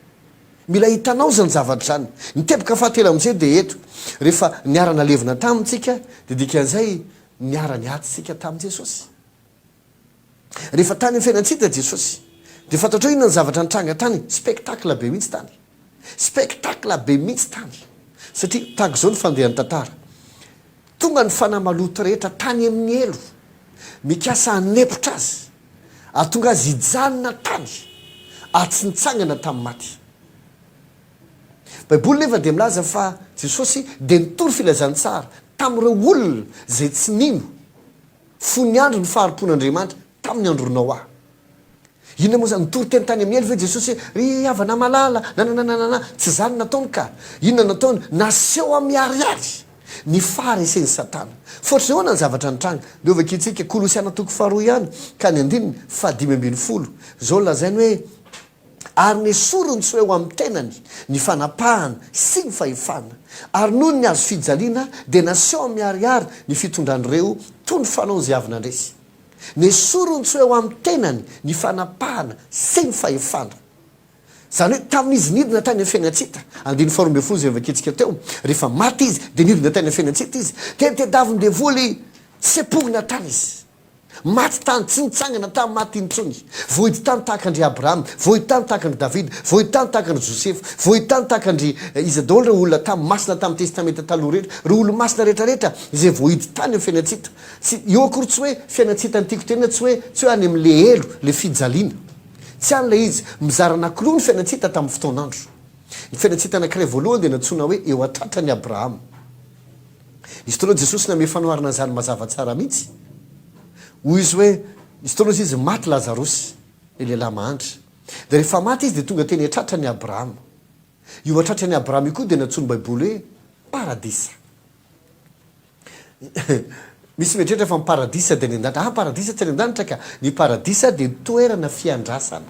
D: mila hitanao zany zavatra zany nitebaka fahatelo amin'izay dia eto rehefa niara-nalevina tamintsika dia dikan'izay niara-niaty sika tamin'i jesosy rehefa tany amin'ny fiainatsika jesosy dia fantatrao inona ny zavatra nitranga tany spectacle be mihitsy tany spectacle be mihitsy tany satria tahaka zao ny fandehan'ny tantara tonga ny fanahy maloto rehetra tany amin'ny elo mikasa hanepotra azy atonga azy hijanona tany atsy nitsangana tamin'ny maty baiboly nefa dia milaza fa jesosy dia nitory filazantsara tamin'ireo olona zay tsy nino fony andro ny faharipon'andriamanitra tamin'ny andronao aho. Inona moa zany nitory teny tany amin'ny elo ve Jesosy ry havana malala nanananana tsy zany nataony ka. Inona nataony naseho amiariary ny faharesen'ny satana. Fotry hoana ny zavatra nitranga de ovakitsika Kolosiana 2 ihany ka ny 5:5. Zao lazainy hoe ary nesorony tsy eo amin'ny tenany ny fanapahana sy ny fahefana ary noho ny azo fijaliana dia naseho amiariary ny fitondran'ireo toy ny fanao zay avy nandresy. Nesorony tsy eo amin'ny tenany ny fanapahana sy ny fahefana. Zany hoe tamin'izy nidina tany amin'ny fiainatsita 2 zay vakitsika teo rehefa maty izy dia nidina tany amin'ny fiainatsita izy dia tedaviny devoly sepohina tany izy. Maty tany tsy nitsangana tamin'ny maty intsony. Vohidy tany tahakandry Abraham, vohidy tany tahakandry David, vohidy tany tahakandry Joseph, vohidy tany tahakandry izy daholo ireo olona tamin'ny masina tamin'ny testamenta taloha rehetra, ireo olona masina rehetrarehetra izay vohidy tany amin'ny fiainatsita. Tsy eo akory tsy hoe fiainatsita nytiako tena tsy hoe any amin'le elo le fijaliana. Tsy an'ilay izy mizara anankiroa ny fiainatsita tamin'ny fotoanandro. Ny fiainatsita anankiray voalohany dia natsoina hoe eo atratrany Abraham. Izy toloha Jesosy name fanoharana zany mazava tsara mihitsy. Hoy izy hoe izy toloha izy maty Lazarosy lehilahy mahantra. Dia rehefa maty izy dia tonga teny atratrany Abraham. Io atratrany Abraham io koa dia natsoiny baiboly hoe paradisa. Misy mietrehitra fa ny paradisa dia ny an-danitra. Paradisa tsy ny an-danitra ka. Ny paradisa dia toerana fiandrasana.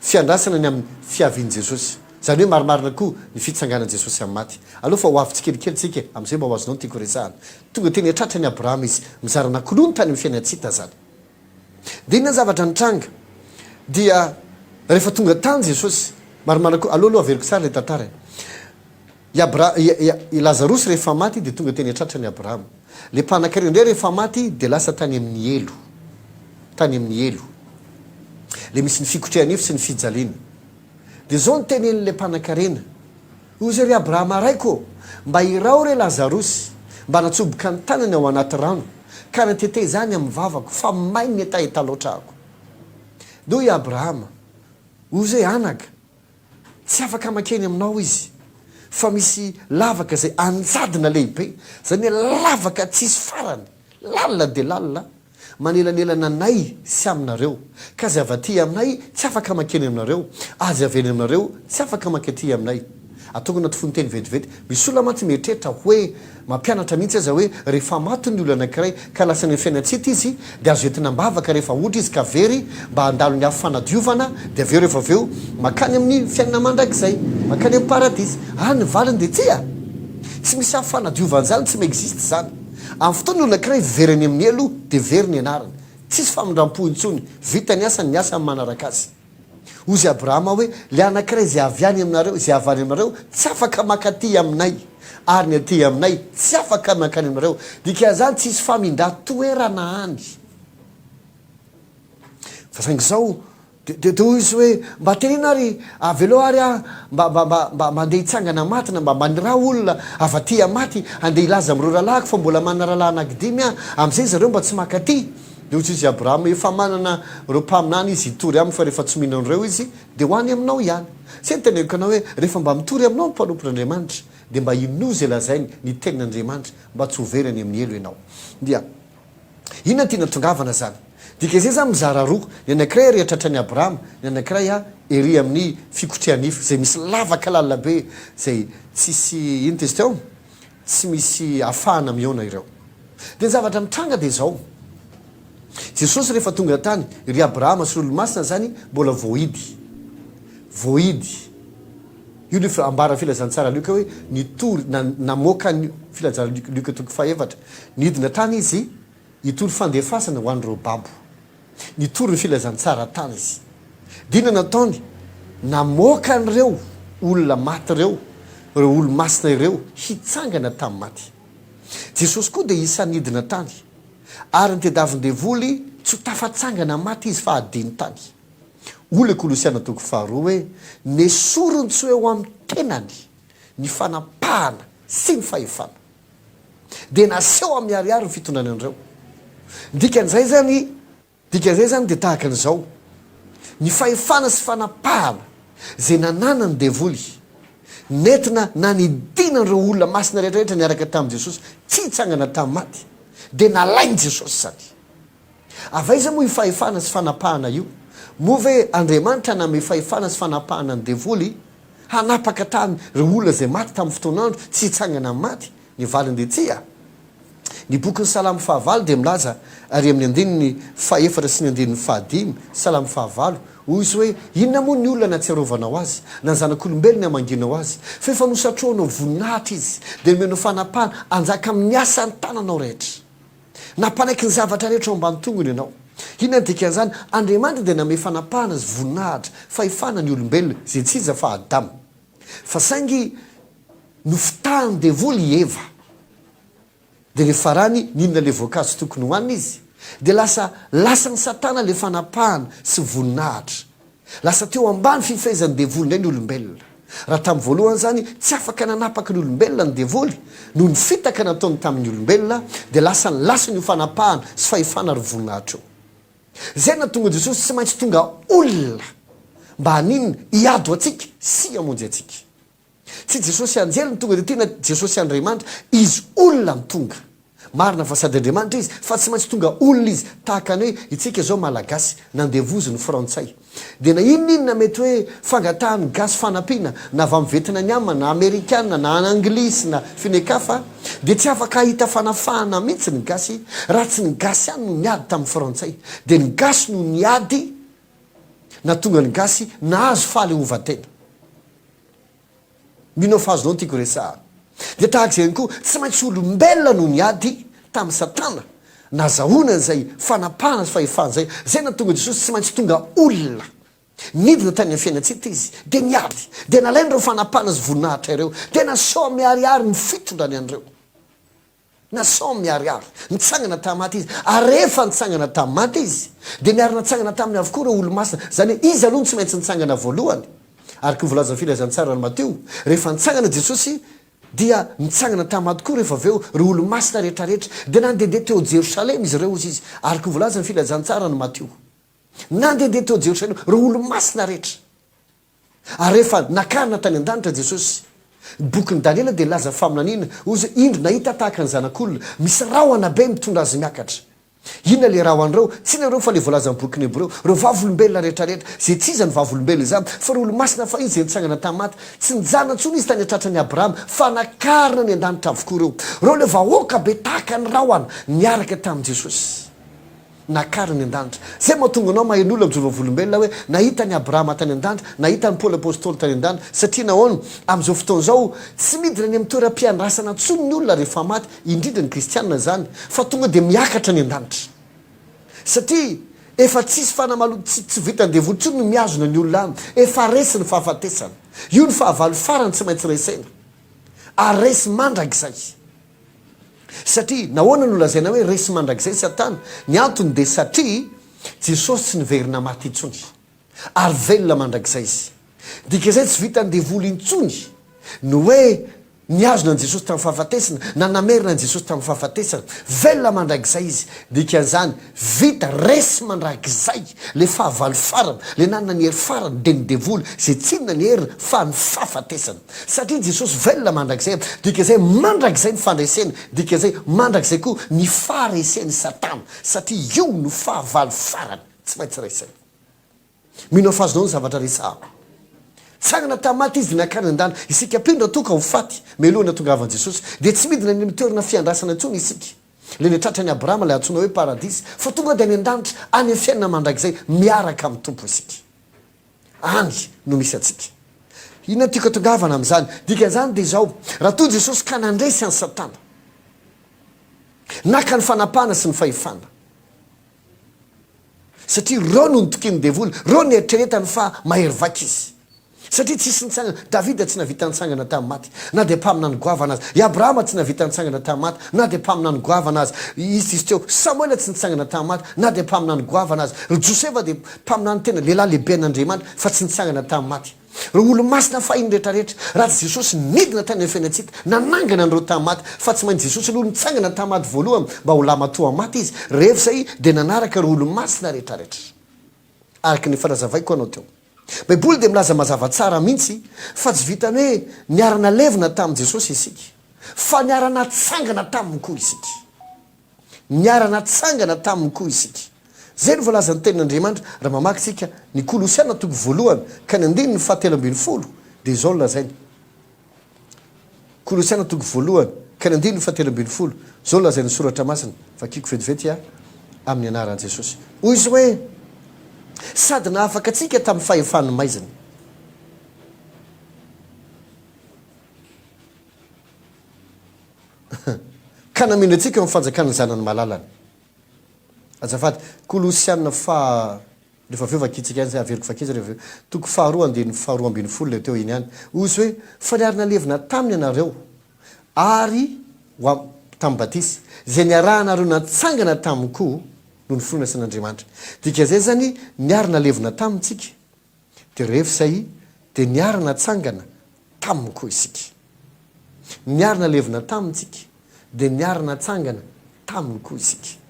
D: Fiandrasana ny amin'ny fiavian'i Jesosy. Zany hoe marimarina koa ny fitsanganan Jesosy amin'ny maty. Aloha fa ho avy tsikelikely tsika amin'izay mba ho azonao ny tiako resahana. Tonga teny atratrany Abraham izy mizara anankiroa ny tany amin'ny fiainatsita zany. Dia inona zavatra nitranga dia rehefa tonga tany Jesosy marimarina koa aloha averiko tsara ilay tantara. I Lazarosy rehefa maty dia tonga teny atratrany Abraham. Le mpanan-karena indray rehefa maty dia lasa tany amin'ny elo. Tany amin'ny elo. Le misy ny fikotrehan'ifo sy ny fijaliana. Dia zao ny tenen'ilay mpanan-karena. Hoy ry Abrahama raiko mba hirao re Lazarosy mba natsoboka ny tanany ao anaty rano ka natete zany amin'ny vavako fa mainy ny etaeta loatra ako. Dia hoy Abrahama hoy zay anaka tsy afaka makeny aminao izy fa misy lavaka zay anjadina lehibe. Zany hoe lavaka tsisy farany lalina dia lalina manelanelana nay sy aminareo ka zay avaty aminay tsy afaka makeny aminareo azy aveny aminareo tsy afaka mankety aminay. Ataoko anaty fony teny vetivety. Misy olona mantsy mieritreritra hoe mampianatra mihitsy aza hoe rehefa maty ny olona anankiray ka lasa ny fiainatsita izy dia azo entina mbavaka rehefa ohatra izy ka very mba handalo ny afo fanadiovana dia aveo rehefa aveo makany amin'ny fiainana mandrakizay makany amin'ny paradisa. Ny valiny dia tsy misy afo fanadiovana zany tsy maexiste zany. Amin'ny fotoana olona anankiray veriny amin'ny elo dia very ny anarany. Tsisy famindram-po intsony vita ny asa amin'ny manaraka azy. Ozy Abrahama hoe le anankiray zay avyany aminareo zay avany aminareo tsy afaka makaty aminay ary ny aty aminay tsy afaka makany aminareo. Dikazany tsisy famindra-toerana any. Fa saingy zao dia hoy izy hoe mba tenena ary avelo ary mba mandeha hitsangana matina mba manira olona avaty maty andeha hilaza amin'ireo rahalahyko fa mbola manana rahalahy anankidimy amin'izay zareo mba tsy makaty. Dia hoy izy Abrahama efa manana ireo mpaminany izy hitory aminy fa rehefa tsy mihinan'ireo izy dia hoany aminao ihany. Tsy ny teneniko anao hoe rehefa mba mitory aminao ny mpanompon'Andriamanitra dia mba inozy lazainy ny tenin'Andriamanitra mba tsy overany amin'ny elo ianao. Dia inona tiana tongavana zany. Dika izay zany mizara roa. Ny anankiray ery atratrany Abrahama, ny anankiray ery amin'ny fikotrehan'ifo zay misy lavaka lalina be zay tsisy ino tezy teo tsy misy afahana miona ireo. Dia ny zavatra mitranga dia zao. Jesosy rehefa tonga tany ry Abrahama sy olo-masina zany mbola vohidy. Io le ambara filazantsara Luka hoe nitory namoaka ny filazantsara Luka 2:4 nidina tany izy hitory fandefasana ho an'ireo babo. Nitory ny filazantsara tany izy. Dina nataony namoaka an'ireo olona maty ireo olo-masina ireo hitsangana tamin'ny maty. Jesosy koa dia isan'ny nidina tany ary ny tedavin-devoly tsy ho tafatsangana maty izy fa adiny tany. Oly Kolosiana 2:2 hoe nesorony tsy eo amin'ny tenany ny fanapahana sy ny fahefana dia naseho amin'ny ariary ny fitondrany an'ireo. Dikan'izay zany dia tahaka an'izao ny fahefana sy fanapahana zay nanana ny devoly nentina nanidinan'ireo olona masina rehetrarehetra niaraka tamin'i jesosy tsy hitsangana tamin'ny maty dia nalainy jesosy zany avaiza moa ifahefana sy fanapahana io moa ve andriamanitra name fahefana sy fanapahana ny devoly hanapaka tany reo olona zay maty tamin'ny fotoanandro tsy hitsangana amin'ny maty ny valindea tsia ny bokyny salamy fahavalo dia milaza ary amin'ny andininy faefatra sy ny andininy fahadimy salamy fahavalo hoy izy hoe inona moa ny olona natsiarovanao azy na ny zanak'olombelona amanginao azy fa efa nosatroanao voninahitra izy dia nomenao fanapahana anjaka amin'ny asa ny tananao rehetra nampanaiky ny zavatra rehetra ao ambany tongony ianao inona ny dikan'izany andriamanitra dia name fanapahana azy voninahitra fahefana ny olombelona zay tsy iza fa adama fa saingy nofitahany devoly eva dia rehefa rany ninona le voankazo tokony hohanina izy dia lasa ny satana le fanapahana sy voninahitra lasa teo ambany fifehezany devoly ndray ny olombelona raha tamin'ny voalohany zany tsy afaka nanapaka ny olombelona ny devoly noho ny fitaka nataony tamin'ny olombelona dia lasa ny fanapahana sy fahefana ry voninahitra eo zay na tonga jesosy tsy maintsy tonga olona mba haninona hiado atsika sy hamonjy atsika tsy jesosy anjely ny tonga dia tena jesosy andriamanitra izy olona ny tonga marina fa sady andriamanitra izy fa tsy maintsy tonga olona izy tahaka ny hoe itsika zao malagasy nandevozy ny frantsay dia na inonina mety hoe fangatahany gasy fanampiana na avy amin'ny vietnamiama na amerikana na anglisy na finekafa dia tsy afaka hahita fanafahana mihitsy ny gasy raha tsy ny gasy ihany no niady tamin'ny frantsay dia ny gasy no niady na tonga ny gasy nahazo fahaleovatena minao fahazonao tiako resaha dia tahaka izay koa tsy maintsy olombelona no niady tamin'ny satana nazahoana zay fanapahana sy fahefana zay na tonga jesosy tsy maintsy tonga olona nidina tany amin'ny fiainatsika izy dia niady dia nalainy ireo fanapahana sy voninahitra ireo dia nasao miariary ny fitondrany an'ireo nasao miariary nitsangana tamin'ny maty izy ary rehefa nitsangana tamin'ny maty izy dia niary natsangana taminy avokoa ireo olo-masina zany hoe izy aloha no tsy maintsy nitsangana voalohany araka nyvolazan'ny filazantsara ny mateo rehefa nitsangana jesosy dia nitsangana tamin'ny koa rehefa aveo reo olo-masina rehetrarehetra dia nandehandeha teo jerosalema izy ireo izy araka nyvolazan'ny filazantsara ny mateo nandehandeha teo jerosalema reo olo-masina rehetra ary rehefa nakarina tany an-danitra jesosy bokyny daniela dia laza faminanina ozy indro nahita tahaka ny zanak'olona misy rahona be mitondra azy miakatra inona le rahoan'ireo tsy nareo fa le voalazan'ny bokyny hebreo reo vavolombelona rehetrarehetra zay tsy iza ny vavolombelona izany fa reo olo-masina fa izy zay nitsangana tamin'ny maty tsy nijanona ntsony izy tany atratra ny abrahama fa nakarina ny an-danitra avokoa reo le vahoaka be tahaka ny rahoana niaraka tamin'i jesosy nakarina ny an-danitra zay mahatonga anao mahen'olona mijoro vavolombelona hoe nahita ny abrahama tany an-danitra nahita ny paoly apôstôly tany an-danitra satria nahoana amin'izao fotoana izao tsy midina ny amin'ny toeram-piandrasana ntsony ny olona rehefa maty indrindra ny kristianina zany fa tonga dia miakatra ny an-danitra satria efa tsisy fanamalo tsy vitany devoly ntsony no miazona ny olona any efa resy ny fahafatesana io ny fahavalo farany tsy maintsy resaina ary resy mandrakizay satria nahoana no lazaina hoe resy mandrakizay satana ny antony dia satria jesosy tsy niverina maty intsony ary velona mandrakizay izy dika izay tsy vitany devoly intsony no hoe niazona an' jesosy tamin'ny fahafatesana na namerina an' jesosy tamin'ny fahafatesana velona mandrakizay izy dikan'izany vita resy mandrakizay le fahavalo farana le nanana ny hery farana dia ny devoly zay tsinona ny herina fa ny fahafatesana satria jesosy velona mandrakizay dika izay mandrakizay ny fandresena dika izay mandrakizay koa ny faharesen'ny satana satria io no fahavalo farana tsy maintsy raisana minao fazonao ny zavatra resaha tsangana tamin'ny maty izy dia nakarina an-dana isika mpindra toka ho faty melohana tonga avan' jesosy dia tsy midina ny mitoerana fiandrasana intsony isika le nitratra ny abrahama le antsoina hoe paradisy fa tonga dia any an-danitra any amin'ny fiainana mandrakizay miaraka amin'ny tompo isika any no misy atsika inona tiaka tongavana amin'izany dikan'izany dia izao raha toy jesosy ka nandresy any satana naka ny fanapahana sy ny fahefana satria reo no nitokiny devoly reo ny eritreretany fa mahery vaky izy satria tsisy nitsangana davida tsy navita nitsangana tamin'ny maty na dia mpamina ny goavana azy i abrahama tsy navita nitsangana tamin'ny maty na dia mpamina ny goavana azy izy teo samoela tsy nitsangana tamin'ny maty na dia mpamina ny goavana azy josefa dia mpamina ny tena lehilahy lehibe an'andriamanitra fa tsy nitsangana tamin'ny maty reo olo-masina fahiny rehetrarehetra raha tsy jesosy nidina tany amin'ny fiainatsika nanangana an'ireo tamin'ny maty fa tsy maintsy jesosy aloha nitsangana tamin'ny maty voalohany mba ho lamatoa maty izy rehefa zay dia nanaraka reo olo-masina rehetrarehetra araka ny farazavaiko anao teo baiboly dia milaza mazava tsara mihitsy fa tsy vitany hoe niarana levina tamin'i jesosy isika fa niarana tsangana taminy koa isika niarana tsangana taminy koa isika zay no voalaza ny tenin'andriamanitra raha mamaky tsika ny kolosiana toko voalohany ka ny andiny ny fahatelo ambin'ny folo dia izao lazainy kolosiana toko voalohany ka ny andiny ny fahatelo ambin'ny folo zao lazainy soratra masina vakiko vetivety amin'ny anaran'i jesosy hoy izy hoe sady nahafaka atsika tamin'ny fahefany maizina ka namindra atsika amin'ny fanjakana zanany malalany azafady kolosiana rehefa aveo vakitsika zay averiko vakitsy rehefa toko faharoa andiny faharoa ambin'ny folo le teo iny ihany ozy hoe fa niarina levina taminy ianareo ary tamin'ny batisy zay niarahanareo natsangana taminy koa no ny finoana san'andriamanitra dika zay zany niarina levina tamintsika dia rehefa zay dia niarana tsangana taminy koa isika niarina levina tamintsika dia niarana tsangana taminy koa isika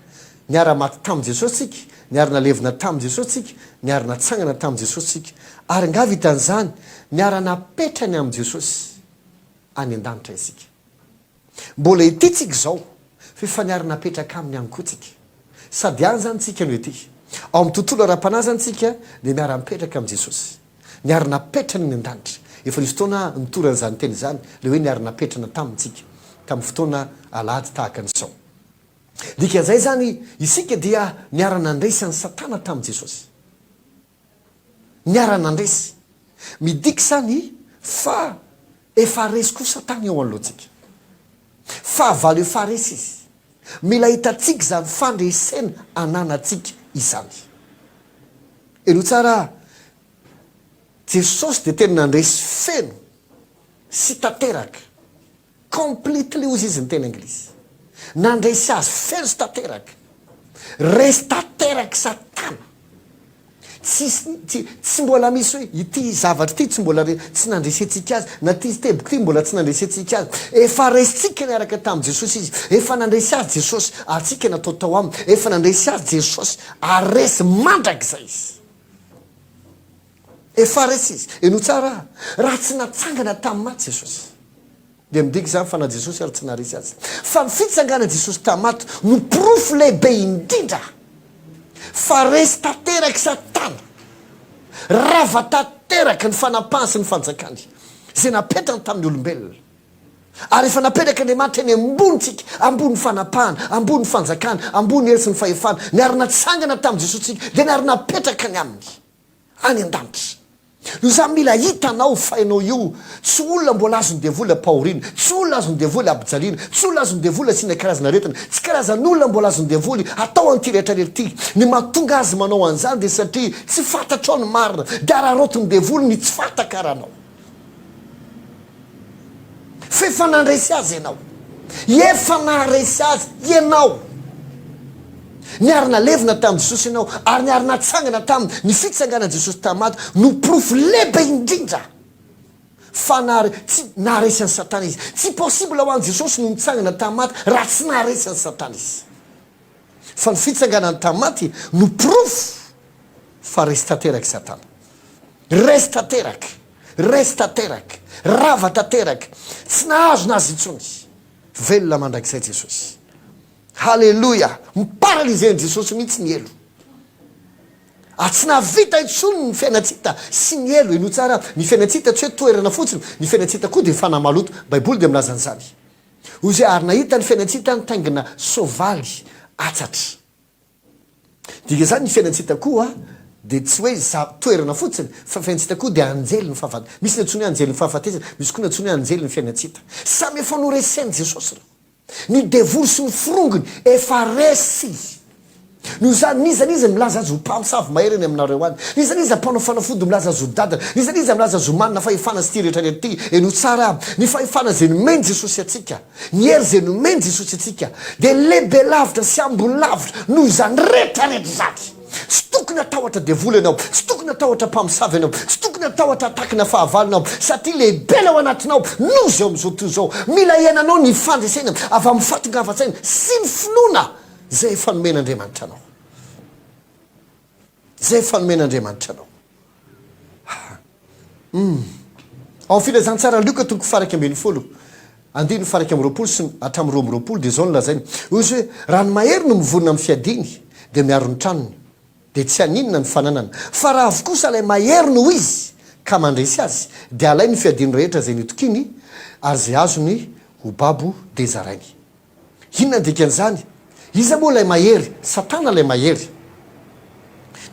D: niara maty tamin'i jesosy tsika niarana levina tamin'i jesosy tsika niarana tsangana tamin'i jesosy tsika ary nga vitan'izany niarana petrany amin'i jesosy any an-danitra isika mbola ity tsika zao fa niarana petraka aminy any koa tsika sady any zany tsika no ety ao amin'ny tontolo ara-panazany tsika dia miara-mipetraka amin'i jesosy niarana petrany ny an-danitra efa nisy fotoana nitoran'izany teny zany le hoe niarana petrana tamintsika tamin'ny fotoana alady tahaka n'izao dika zay zany isika dia niarana andresy any satana tamin'i jesosy niarana andresy midiky zany fa efa resy koa satana eo an'lohantsika fa avalo efa resy izy mila hitatsika zany fandresena ananatsika izany eno tsara jesosy dia tena nandresy feno sy tanteraka completely ozy izy ny tena anglisy nandresy azy feno sy tanteraka resy tanteraka satana tsy mbola misy hoe ity zavatra ity tsy mbola tsy nandresentsika azy na ty teboka ty mbola tsy nandresentsika azy efa resitsika niaraka tamin'i jesosy izy efa nandresy azy jesosy atsika natao tao aminy efa nandresy azy jesosy aresy mandrak'izay izy efa resy izy eno tsara raha tsy natsangana tamin'ny maty jesosy dia midiky zany fa na jesosy ary tsy naresy azy fa ny fitsangana jesosy tamin'ny maty no profo lehibe indrindra fa resy tanteraka satana rava tanteraka ny fanapahany sy ny fanjakany zay napetrany tamin'ny olombelona ary efa napetraka andriamanitra eny ambonitsika ambony fanapahana ambony fanjakana ambony hery sy ny fahefana niarina tsangana tamin'i jesosy tsika dia niarina petraka ny aminy any an-danitra io zany mila hitanao fa ianao io tsy olona mbola azony devoly ampahoriana tsy olona azony devoly abijaliana tsy olona azony devoly asiana karazana retina tsy karazan'olona mbola azony devoly atao an'ity rehetrarehetra ity ny mahatonga azy manao an'izany dia satria tsy fantatrao ny marina dia ararotiny devoly ny tsy fantaka ranao fa efa nandresy azy ianao efa naharesy azy ianao niarina levina tamin'i jesosy ianao ary niarina tsangana taminy ny fitsanganan'i jesosy tamin'ny maty no profo lehibe indrindra fa tsy naharesy an'ny satana izy tsy possible ho an'i jesosy no nitsangana tamin'ny maty raha tsy naharesy an'ny satana izy fa ny fitsanganany tamin'ny maty no profo fa resy tanteraka satana resy tanteraka resy tanteraka rava tanteraka tsy nahazo nazy intsony velona mandrakizay jesosy halleloia miparalizeny jesosy mihitsy ny elo tsy nahavita intsony ny fiainatsita sy ny elo eno tsara ny fiainatsita tsy hoe toerana fotsiny ny fiainatsita koa dia fanamaloto baiboly dia milazan'izany hoy zay ary nahita ny fiainatsita ny taingina sovaly atsatra dika zany ny fiainatsita koa dia tsy hoe toerana fotsiny fa fiainatsita koa dia anjely ny fahafatesana misy ny antsony hoe anjely ny fahafatesana misy koa ny antsony hoe anjely ny fiainatsita samy efa noreseny jesosy ny devoly sy ny firongony efa resy no zany nizaniza milaza azy ho mpamosavy mahery eny aminareo any nizaniza mpanao fanafody milaza azy ho dadana nizaniza milaza azy ho manina fahefana sy ty rehetrarehetra ty eno tsara ny fahefana zay nomeny jesosy atsika ny hery zay nomeny jesosy atsika dia lehibe lavitra sy ambony lavitra noho izany rehetrarehetra zany tsy tokony atahotra devoly ianao tsy tokony atahotra mpamosavy ianao tsy tokony atahotra atakina fahavalonao satria lehibe lao anatinao noho zay amin'izao to zao mila iananao ny fandresena avy amin'ny fahatongavatsaina sy ny finoana zay efa nomen'andriamanitra anao zay efa nomen'andriamanitra anao ao filazantsara lioka toko faraky ambin'ny folo andiny faraky amin'ny roapolo sy hatramin'ny roa am'roapolo dia zao no lazainy ozy hoe ranomahery no mivonina amin'ny fiadiny dia miaro ny tranony dia tsy haninona ny fananana fa raha avo kosa ilay mahery no izy ka mandresy azy dia alay ny fiadiny rehetra zay nitokiny ary zay azony ho babo dia zarainy inona dikan'izany iza moa ilay mahery satana ilay mahery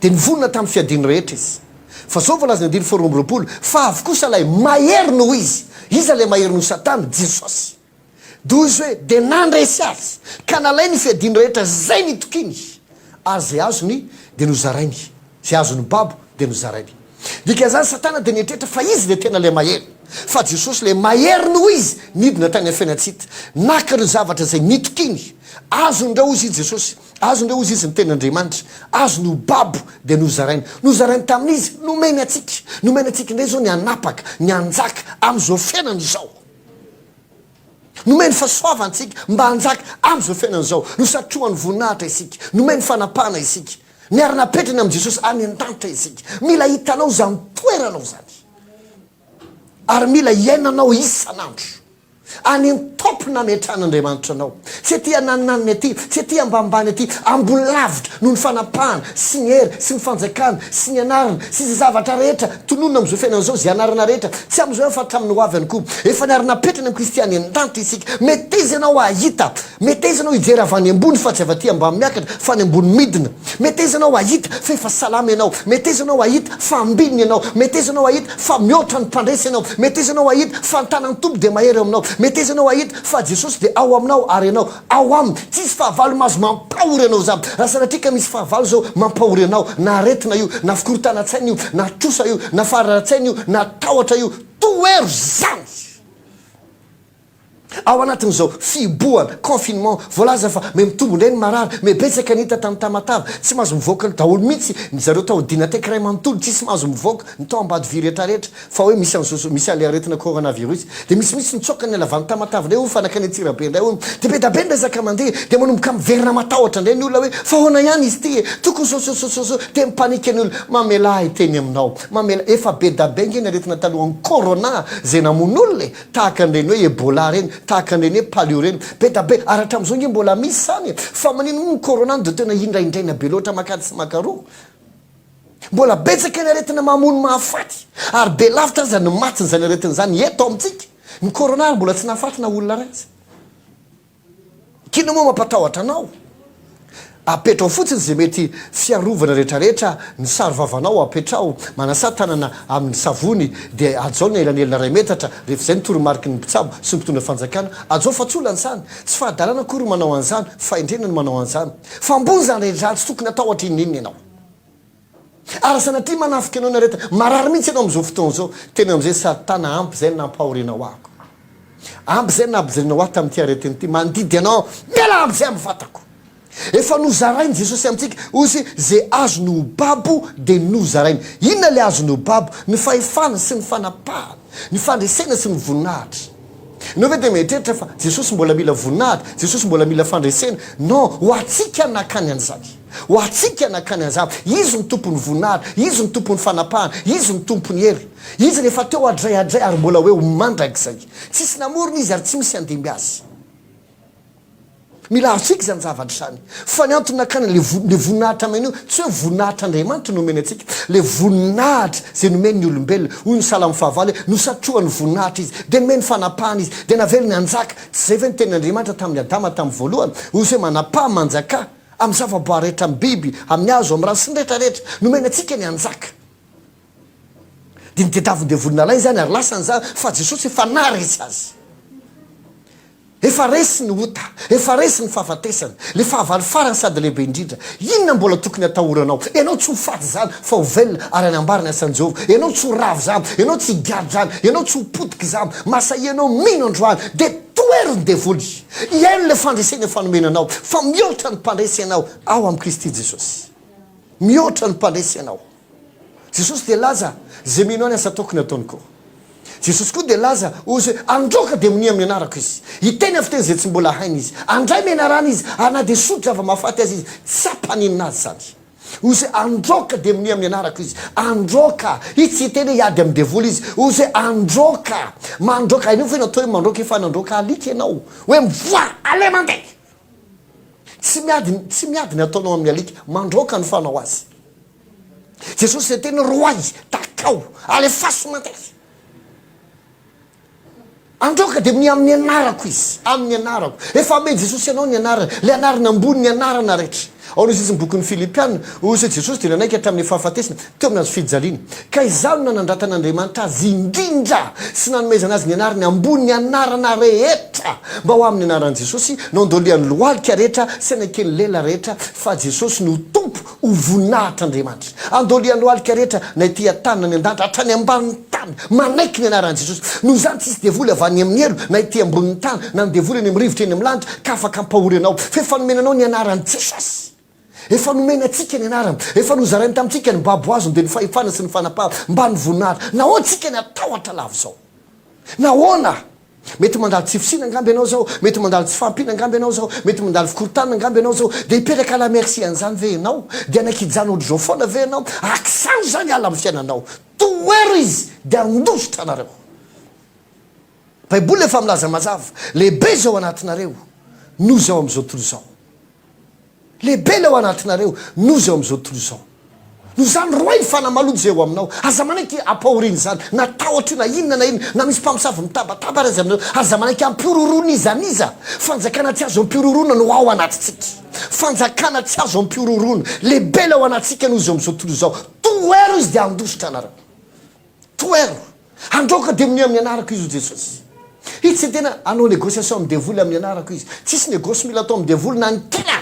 D: dia nivonina tamin'ny fiadiny rehetra izy fa zao volaza ny andiny faharoa amby roapolo fa avo kosa ilay mahery no izy iza ilay mahery no satana jesosy do izy hoe dia nandresy azy ka nalay ny fiadiny rehetra zay nitokiny ary zay azony dia nozarainy zay azony babo dia nozarainy dikan'izany satana dia nietrehitra fa izy dia tena ilay mahery fa jesosy ilay mahery no izy midina tany afiainatsita naka ireo zavatra zay nitokiny azondrao izy jesosy azondrao izy ny ten'andriamanitra azony ho babo dia nozarainy tamin'izy nomeny atsika indray zao ny anapaka ny anjaka am'izao fiainana izao nomeny fahasoavantsika mba anjaka am'izao fiainana izao nosatroany voninahitra isika nomeny fanapahana isika ny aranapetrany amin'i jesosy any an-danitra isika mila hitanao zany toeranao zany ary mila iainanao isan'andro any an-tompona ametran'andriamanitra anao tsy aty ananinaniny aty tsy aty ambambany aty ambony lavitra noho ny fanapahana sy ny hery sy ny fanjakana sy ny anarana sy zay zavatra rehetra tononona am'izao fiainana zao zay anarana rehetra tsy am'izao fa hatramin'ny ho avy any koa efa niaranapetrany amin'ny kristiany an-danitra isika mety izy ianao ahita mety izy ianao hijery avy any ambony fa tsy avy aty ambany miakatra fa any ambony midina mety izy ianao ahita fa efa salama ianao mety izy ianao ahita fa ambininy ianao mety izy ianao ahita fa mihoatra ny mpandresy ianao mety izy ianao ahita fa nytanany tompo dia mahery aminao mety izy ianao ahita fa jesosy dia ao aminao ary ianao ao aminy tsy isy fahavalo mahazo mampahory anao zany raha sanatrika misy fahavalo zao mampahory anao na aretina io na fikorotana-tsaina io na trosa io na farara-tsaina io na tahotra io toero zany ao anatin'izao fiboana confinement voalaza fa me mitombo indray ny marary mebetsaka nita tamin'ny tamatava tsy mahazo mivoaka ny daholo mihitsy ny zareo tao dinatek ray manontolo tsisy mahazo mivoaka ny tao ambady vy rehetrarehetra fa hoe misy ale aretina coronavirus dia misy nitsoka ny alavan'ny tamatava ndray fanakany atsirabe ndray dia bedabe ndray zaka mandeha dia manomboka miverina matahotra indray ny olona hoe fa hoana ihany izy ty tokony sososososo dia mipanika ny olona mamela iteny aminao mamela efa bedabe nge ny aretina talohan'ny corona zay namon'olona tahaka an'ireny hoe ebola reny tahaka an'ireny hoe palio reny bedabe ary hatramin'izao nge mbola misy sany fa manino ny corona ny dia tena indraindraina be loatra makady sy makaroa mbola betsaka ny aretina mamono mahafaty ary be lavitra zany matiny zany aretina zany eto amintsika ny corona ary mbola tsy nahafaty na olona ratsy kina moa mampatahotra anao apetrao fotsiny zay mety fiarovana rehetrarehetra ny sary vavanao apetrao manasa tanana amin'ny savony dia ajao ny elanelina ray metatra rehefa zay ny toromariki ny mpitsabo sy mpitondra fanjakana ajao fa tsolany zany tsy fahadalana kory manao an'izany fa indrena ny manao an'izany fa ambony zany rehetra tsy tokony atao hatry inininy ianao ary sanatria manafika anao nareta marary mihitsy ianao am'izao fotoana zao tena am'izay satana ampy zay nampahorinao ahako ampy zay nampijerenao aho tamin'ity aretiny ity mandidy anao miala ampy zay amin'ny vatako efa nozarainy jesosy amintsika ozy zay azo no babo dia nozarainy inona le azo no babo ny fahefana sy ny fanapahana ny fandresena sy ny voninahitra no ve dia mietreritra fa jesosy mbola mila voninahitra jesosy mbola mila fandresena non ho atsika nakany an'izany ho atsika nakany an'izany izy ny tompony voninahitra izy ny tompony fanapahana izy ny tompony hery izy rehefa teo adrayadray ary mbola hoe ho mandrakizay tsisy namorona izy ary tsy misy andimby azy mila atsika zany zavatra zany fa ny antony nakany le voninahitra maina io tsy hoe voninahitra andriamanitra nomeny atsika le voninahitra zay nomeny ny olombelona hoy ny salamo fahavalo hoe nosatroany voninahitra izy dia nomeny fanapahana izy dia navelony anjaka tsy zay ve ny tenin'andriamanitra tamin'ny adama tamin'ny voalohany ozy hoe manapaha manjaka amin'ny zavaboary rehetra amin'ny biby amin'ny azo amin'ny rano sy ny rehetrarehetra nomeny atsika ny anjaka dia nitedaviny dia voninalainy zany ary lasany zany fa jesosy efa naresy azy efa resy ny ota efa resy ny fahafatesana le fahavalo farany sady lehibe indrindra inona mbola tokony atahoranao ianao tsy ho faty zany fa ho velona ary any ambariny asan-jehova ianao tsy ho ravy zany ianao tsy higady zany ianao tsy ho potiky zany masaianao mino androany dia toerony devoly iaino le fandresena fanomenanao fa mihoatra ny mpandresy ianao ao amin'i kristy jesosy mihoatra ny mpandresy ianao jesosy dia laza zay mino any asa tokony ataony koa jesosy koa dia laza ozy hoe androka dia mini amin'ny anarako izy hiteny aviteny zay tsy mbola hainy izy andray mianarana izy ary na dia sotra ava mahafaty azy izy tsy ampaninina azy zany ozy androka de mini amin'ny anarako izy androka izy tsy tena hiady amin'ny devoly izy ozy androka mandroka ainao fa natao hoe mandroka efa nandroka alika ianao hoe mivoa ale mandeha tsy miady ny ataonao amin'ny alika mandroka ny fanao azy jesosy zay tena roa izy takao ale faso mandeha androka de mini amin'ny anarako izy amin'ny anarako efa ame jesosy ianao ny anarana le anarana ambony ny anarana rehetra ao izy izy nybokin'ny Filipiana ozy jesosy de nanaiky hatramin'ny fahafatesina teo aminazy fijaliana ka izany na nandratanaandriamanitra azy indrindra sy nanomezana azy ny anarany ambony ny anarana rehetra mba ho amin'ny anaran'i jesosy nandolian'ny lohalika rehetra sy anakeny lela rehetra fa jesosy no tompo ho voninahitra andriamanitra andolian'ny lohalika rehetra na ity an-tany na ny an-danitra hatrany ambany tany manaiky ny anaran'i jesosy noho izany tsisy devoly avany amin'ny elo na ity ambony tany na ny devoly eny amin'ny rivotra eny amin'ny lanitra ka afaka ampahory anao fa efa nomenanao ny anaran'i jesosy efa nomena atsika ny anarana efa nozarainy tamintsika ny baboazony de ny fahefana sy ny fanapaha mba ny voninahitra nahoana tsika ny atahotra lavo zao nahoana mety mandalo tsy fisina angamby ianao zao mety mandalo tsy fampina angamby ianao zao mety mandalo fikorontanina angamby ianao zao de hipetraka la merci an'izany ve ianao de anakijana ohatr' zao foana ve ianao akisany zany ala amin'ny fiainanao toero izy de andositra anareo baiboly efa milaza mazava lehibe zao anatinareo no zao am'izao tontolo zao lehibe le ao anatinareo no zao am'izao tontolo zao no zany roa ny fanamalody zay eo aminao aza manaiky ampahoriny zany natahotra na inona na inona na misy mpamosavy mitabataba razy aminao aza manaiky ampiororona izaniza fanjakana tsy azo ampiororona no ao anatitsika fanjakana tsy azo ampiororona lehibe le ao anatsika no zao am'izao tontolo zao toero izy de andositra anareo toero androka de mini amin'ny anarako izy o jesosy izy tsy tena anao négociation amin'ny devoly amin'ny anarako izy tsisy négoce mila atao amin'ny devoly na ny tena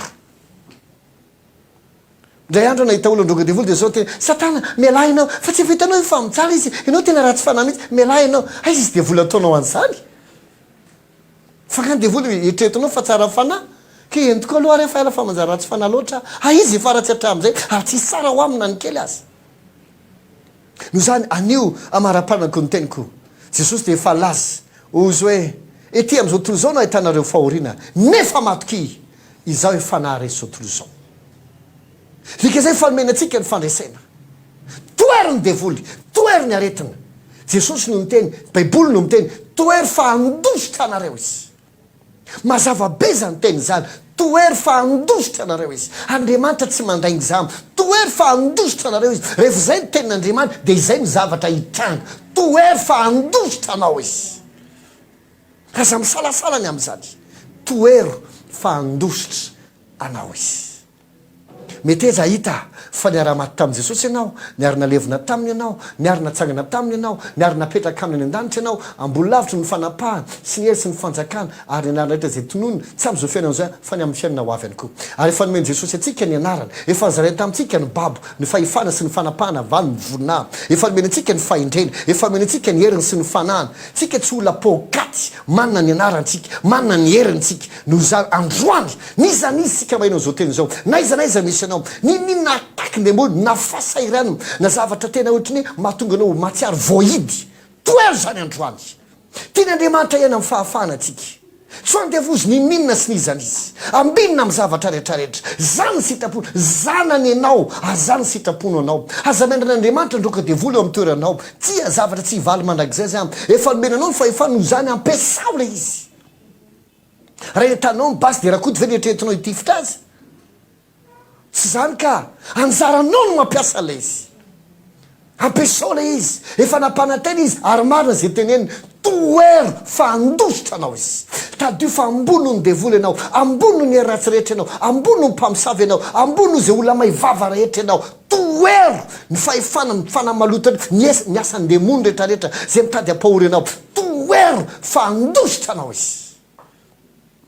D: ndray andro nahita olo androga devoly de zao tena satana miala ianao fa tsy vitanao fa mitsara izy ianao tena raha tsy fanahy mihitsy miala ianao aizy izy devoly ataonao an'izany fa ka ny devoly etretonao fa tsara fanahy ke entiko aloha rehefa ela fa manjary raha tsy fanahy loatra izy fara tsy hatram'izay ary tsy sara ho amina ny kely azy no zany anio amara-panako ny teniko jesosy de efa lazy ozy hoe ety am'izao tolo zao no ahitanareo fahoriana nefa matoky izao efa naharesy zao tolo zao lika zay fanomena atsika ny fandresena toery ny devoly toery ny aretina jesosy no miteny baiboly no miteny toery fa andositra anareo izy mazava be zany teny zany toery fa andositra anareo izy andriamanitra tsy mandainy zamy toery fa andositra anareo izy rehefa zay ny tenin'andriamanitra de izay ny zavatra hitranga toery fa andositra anao izy aza misalasalany am'izany toero fa andositra anao izy mety eza hita fa niara-maty tamin'i jesosy ianao niara-nalevina taminy ianao niara-natsangana taminy ianao niara-napetraka aminy any an-danitra ianao ambony lavitra ny fanapahana sy ny hery sy ny fanjakana ary ny anarana rehetra zay tononona tsy am'izao fiainana zay fa ny amin'ny fiainana ho avy ihany koa ary efa nomeny jesosy atsika ny anarana efa nizarainy tamintsika ny babo ny fahefana sy ny fanapahana avany ny voninahana efa nomeny atsika ny fahendrena efa nomeny atsika ny heriny sy ny fanahana tsika tsy olona pokaty manana ny anarantsika manana ny herintsika no za androany niza nisy sika mahinao zao teny zao naiza naiza misy anao ninina ataky ndemony na fasairana na zavatra tena ohatrany mahatonga anao matsiary voahidy toero zany androany tiany andriamanitra iana amin'ny fahafahana atsika tsy andevozy nininona sy nizany izy ambinina amin'ny zavatra rehetrarehetra zany sitrapona zanany ianao azany sitrapono anao aza mendranyandriamanitra ndroka devoly eo amin'ny toeranao tsia zavatra tsy hivaly mandrakizay zany efa nomenanao ny fahefana no zany ampesao le izy raha entanao ny basy de rakody ve nietretinao hitifitra azy tsy zany ka anjaranao no mampiasa le izy ampesao le izy efa nampanantena izy ary marina zay teneny toero fa andositra anao izy tadio fa ambono ny devoly ianao ambono ny heratsy rehetra ianao ambono ny mpamosavy ianao ambono zay olona maivava rehetra ianao toero ny fahefana ny fanamalota ny asany demony rehetrarehetra zay mitady ampahory ianao toero fa andositra anao izy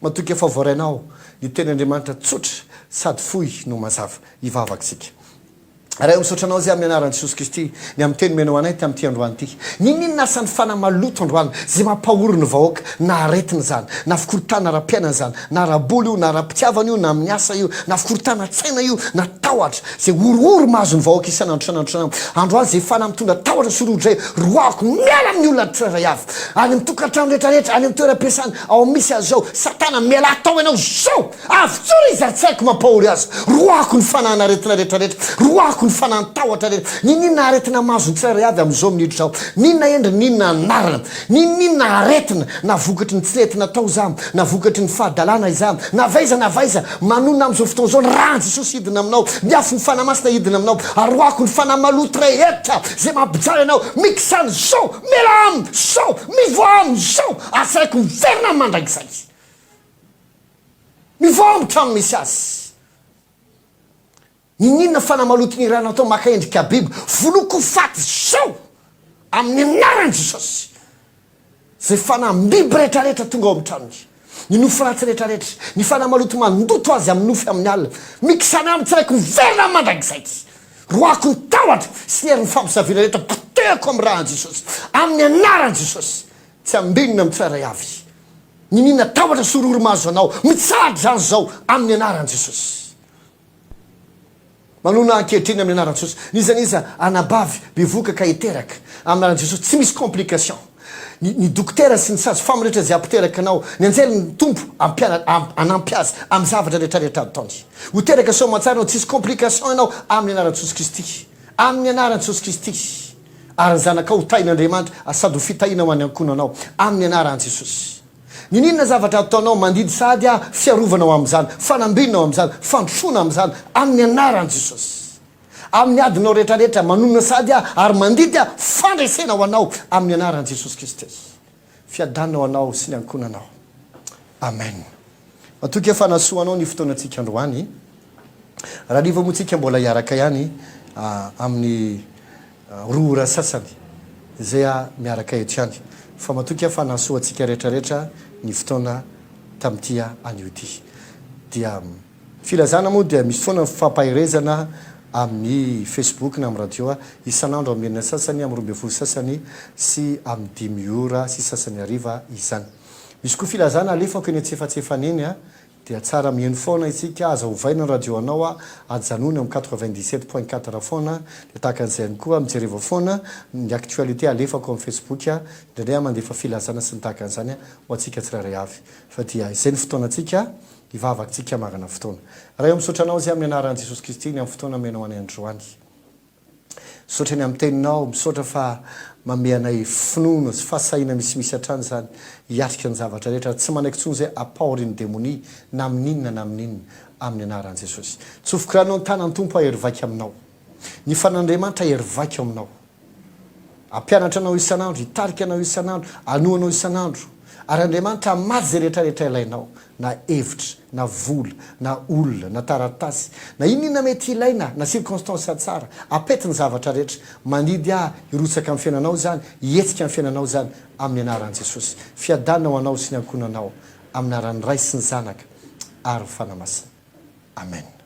D: matoky efa voarainao ny ten'andriamanitra tsotra sady fohy no mazava hivavaka sika raha misaotranao zay amin'ny anaran'i jesosy kristy ny amin'ny teny menao anay tamin'ity androany ity ninina asan'ny fanamaloto androany zay mampahorony vahoaka na aretina zany na fikoritana ra-piainana zany na raboly io na ra-pitiavana io na amin'ny asa io na fikoritana tsaina io na tahotra zay orooro mahazony vahoaka isanandro androany zay fana mitondra tahotra sororodray roako miala amin'ny olona tsirairay avy any amin'ny tokantrano rehetrarehetra any amin'ny toeram-piasana ao misy azy zao satana miala atao ianao zao avy izy tsy haiko mampahory azy roako ny fanahana aretina rehetrarehetra roako ny fanahany tahotra rehetra ninina aretina mahazony tsirairay avy amin'izao minitra zao ninona endry ninona anarana ninina aretina na vokatry ny tsiretina tao zany na vokatry ny fahadalana izany na vaiza manona amin'izao fotoana zao ny rahan jesosy hidina aminao miafo ny fanamasina hidina aminao aroako ny fanamaloto rehetra zay mampijaly anao mikisany zao mela aminy zao mivoa aminy zao asaiko miverina mandrakizay mivoa aminy misy azy ninina fanamaloto ny rana atao maka endrika biby voloko faty zao amin'ny anaran'i jesosy zay fanambiby rehetrarehetra tonga ao amin'ny tranony ny nofo ratsy rehetrarehetra ny fanamaloto mandoto azy amin'ny nofo amin'ny alina mikisana aminy tsiraiko miverina mandrakizay roako ny tahotra sy ny herin'ny fampisaviana rehetra potehako amin'ny rahan'i jesosy amin'ny anaran'i jesosy tsy ambinina amin'ny tsirairay avy ninina tahotra sororo mahazo anao mitsahatra zany zao amin'ny anaran'i jesosy manona ankehitriny amin'ny anaran'i jesosy nizaniza anabavy bevokaka hiteraka amin'ny anaran'i jesosy tsy misy complication ny dokotera sy ny sazy famorehetra zay ampiteraka anao ny anjely ny tompo anampy azy amin'ny zavatra rehetrarehetra ataony ho teraka somatsara anao tsisy complication ianao amin'ny anaran'i jesosy kristy amin'ny anaran'i jesosy kristy ary ny zanaka ho tain'andriamanitra sady ho fitahina ho any ankono anao amin'ny anaran'i jesosy ninina zavatra ataonao mandidy sady fiarovanao amin'izany fanambinao amin'izany fandrosona amin'izany amin'ny anaran'i jesosy amin'ny adinao rehetrarehetra manonona sady ary mandidy fandresena ho anao amin'ny anaran'i jesosy kristy fiadanina ho anao sy ny ankonanao amen matoky fanasoanao ny fotoanantsika androany raha riva moantsika mbola hiaraka ihany amin'ny roa ora sasany zay miaraka eto ihany fa matoky fanasoantsika rehetrarehetra ny fotoana tamin'ity anio ity dia filazana moa dia misy foana fampahirezana amin'ny Facebook na amin'ny radio isanandro amin'ny enina sasany amin'ny 12 sasany sy amin'ny 10 ora sy sasany ariva izany misy koa filazana alefako eny antsefatsefany eny dia tsara mihaino foana isika aza ovaina ny radio anao ajanony amin'ny 97.4 foana dia tahaka an'izay ihany koa mijereva foana ny actualité alefako amin'ny Facebook indrindray mandefa filazana sy ny tahaka an'izany ho antsika tsirairay avy fa dia izay ny fotoanantsika ivavakantsika marana fotoana raha eo misotranao zay amin'ny anaran'i jesosy kristy ny amin'ny fotoana menao any androany misotra ny amin'ny teninao misotra fa mameanay finono sy fahasahina misimisy hatrany zany hiatrika ny zavatra rehetra tsy manaiky tsony zay apaoriny demonia na amin'inona na amin'inona amin'ny anaran'i jesosy tsofokiranao ny tanany tompo ahery vaika aminao ny fanandriamanitra ahery vaika aminao ampianatra anao isanandro hitarika anao isanandro anoanao isanandro ary andriamanitra maty zay rehetrarehetra ilainao na hevitra na vola na olona na taratasy na inona mety ilaina na circonstance tsara apetiny zavatra rehetra manidy hirotsaka amin'ny fiainanao zany hietsika amin'ny fiainanao zany amin'ny anaran'i jesosy fiadanao anao sy ny ankonanao amin'ny aran'ny ray sy ny zanaka ary fanamasina amen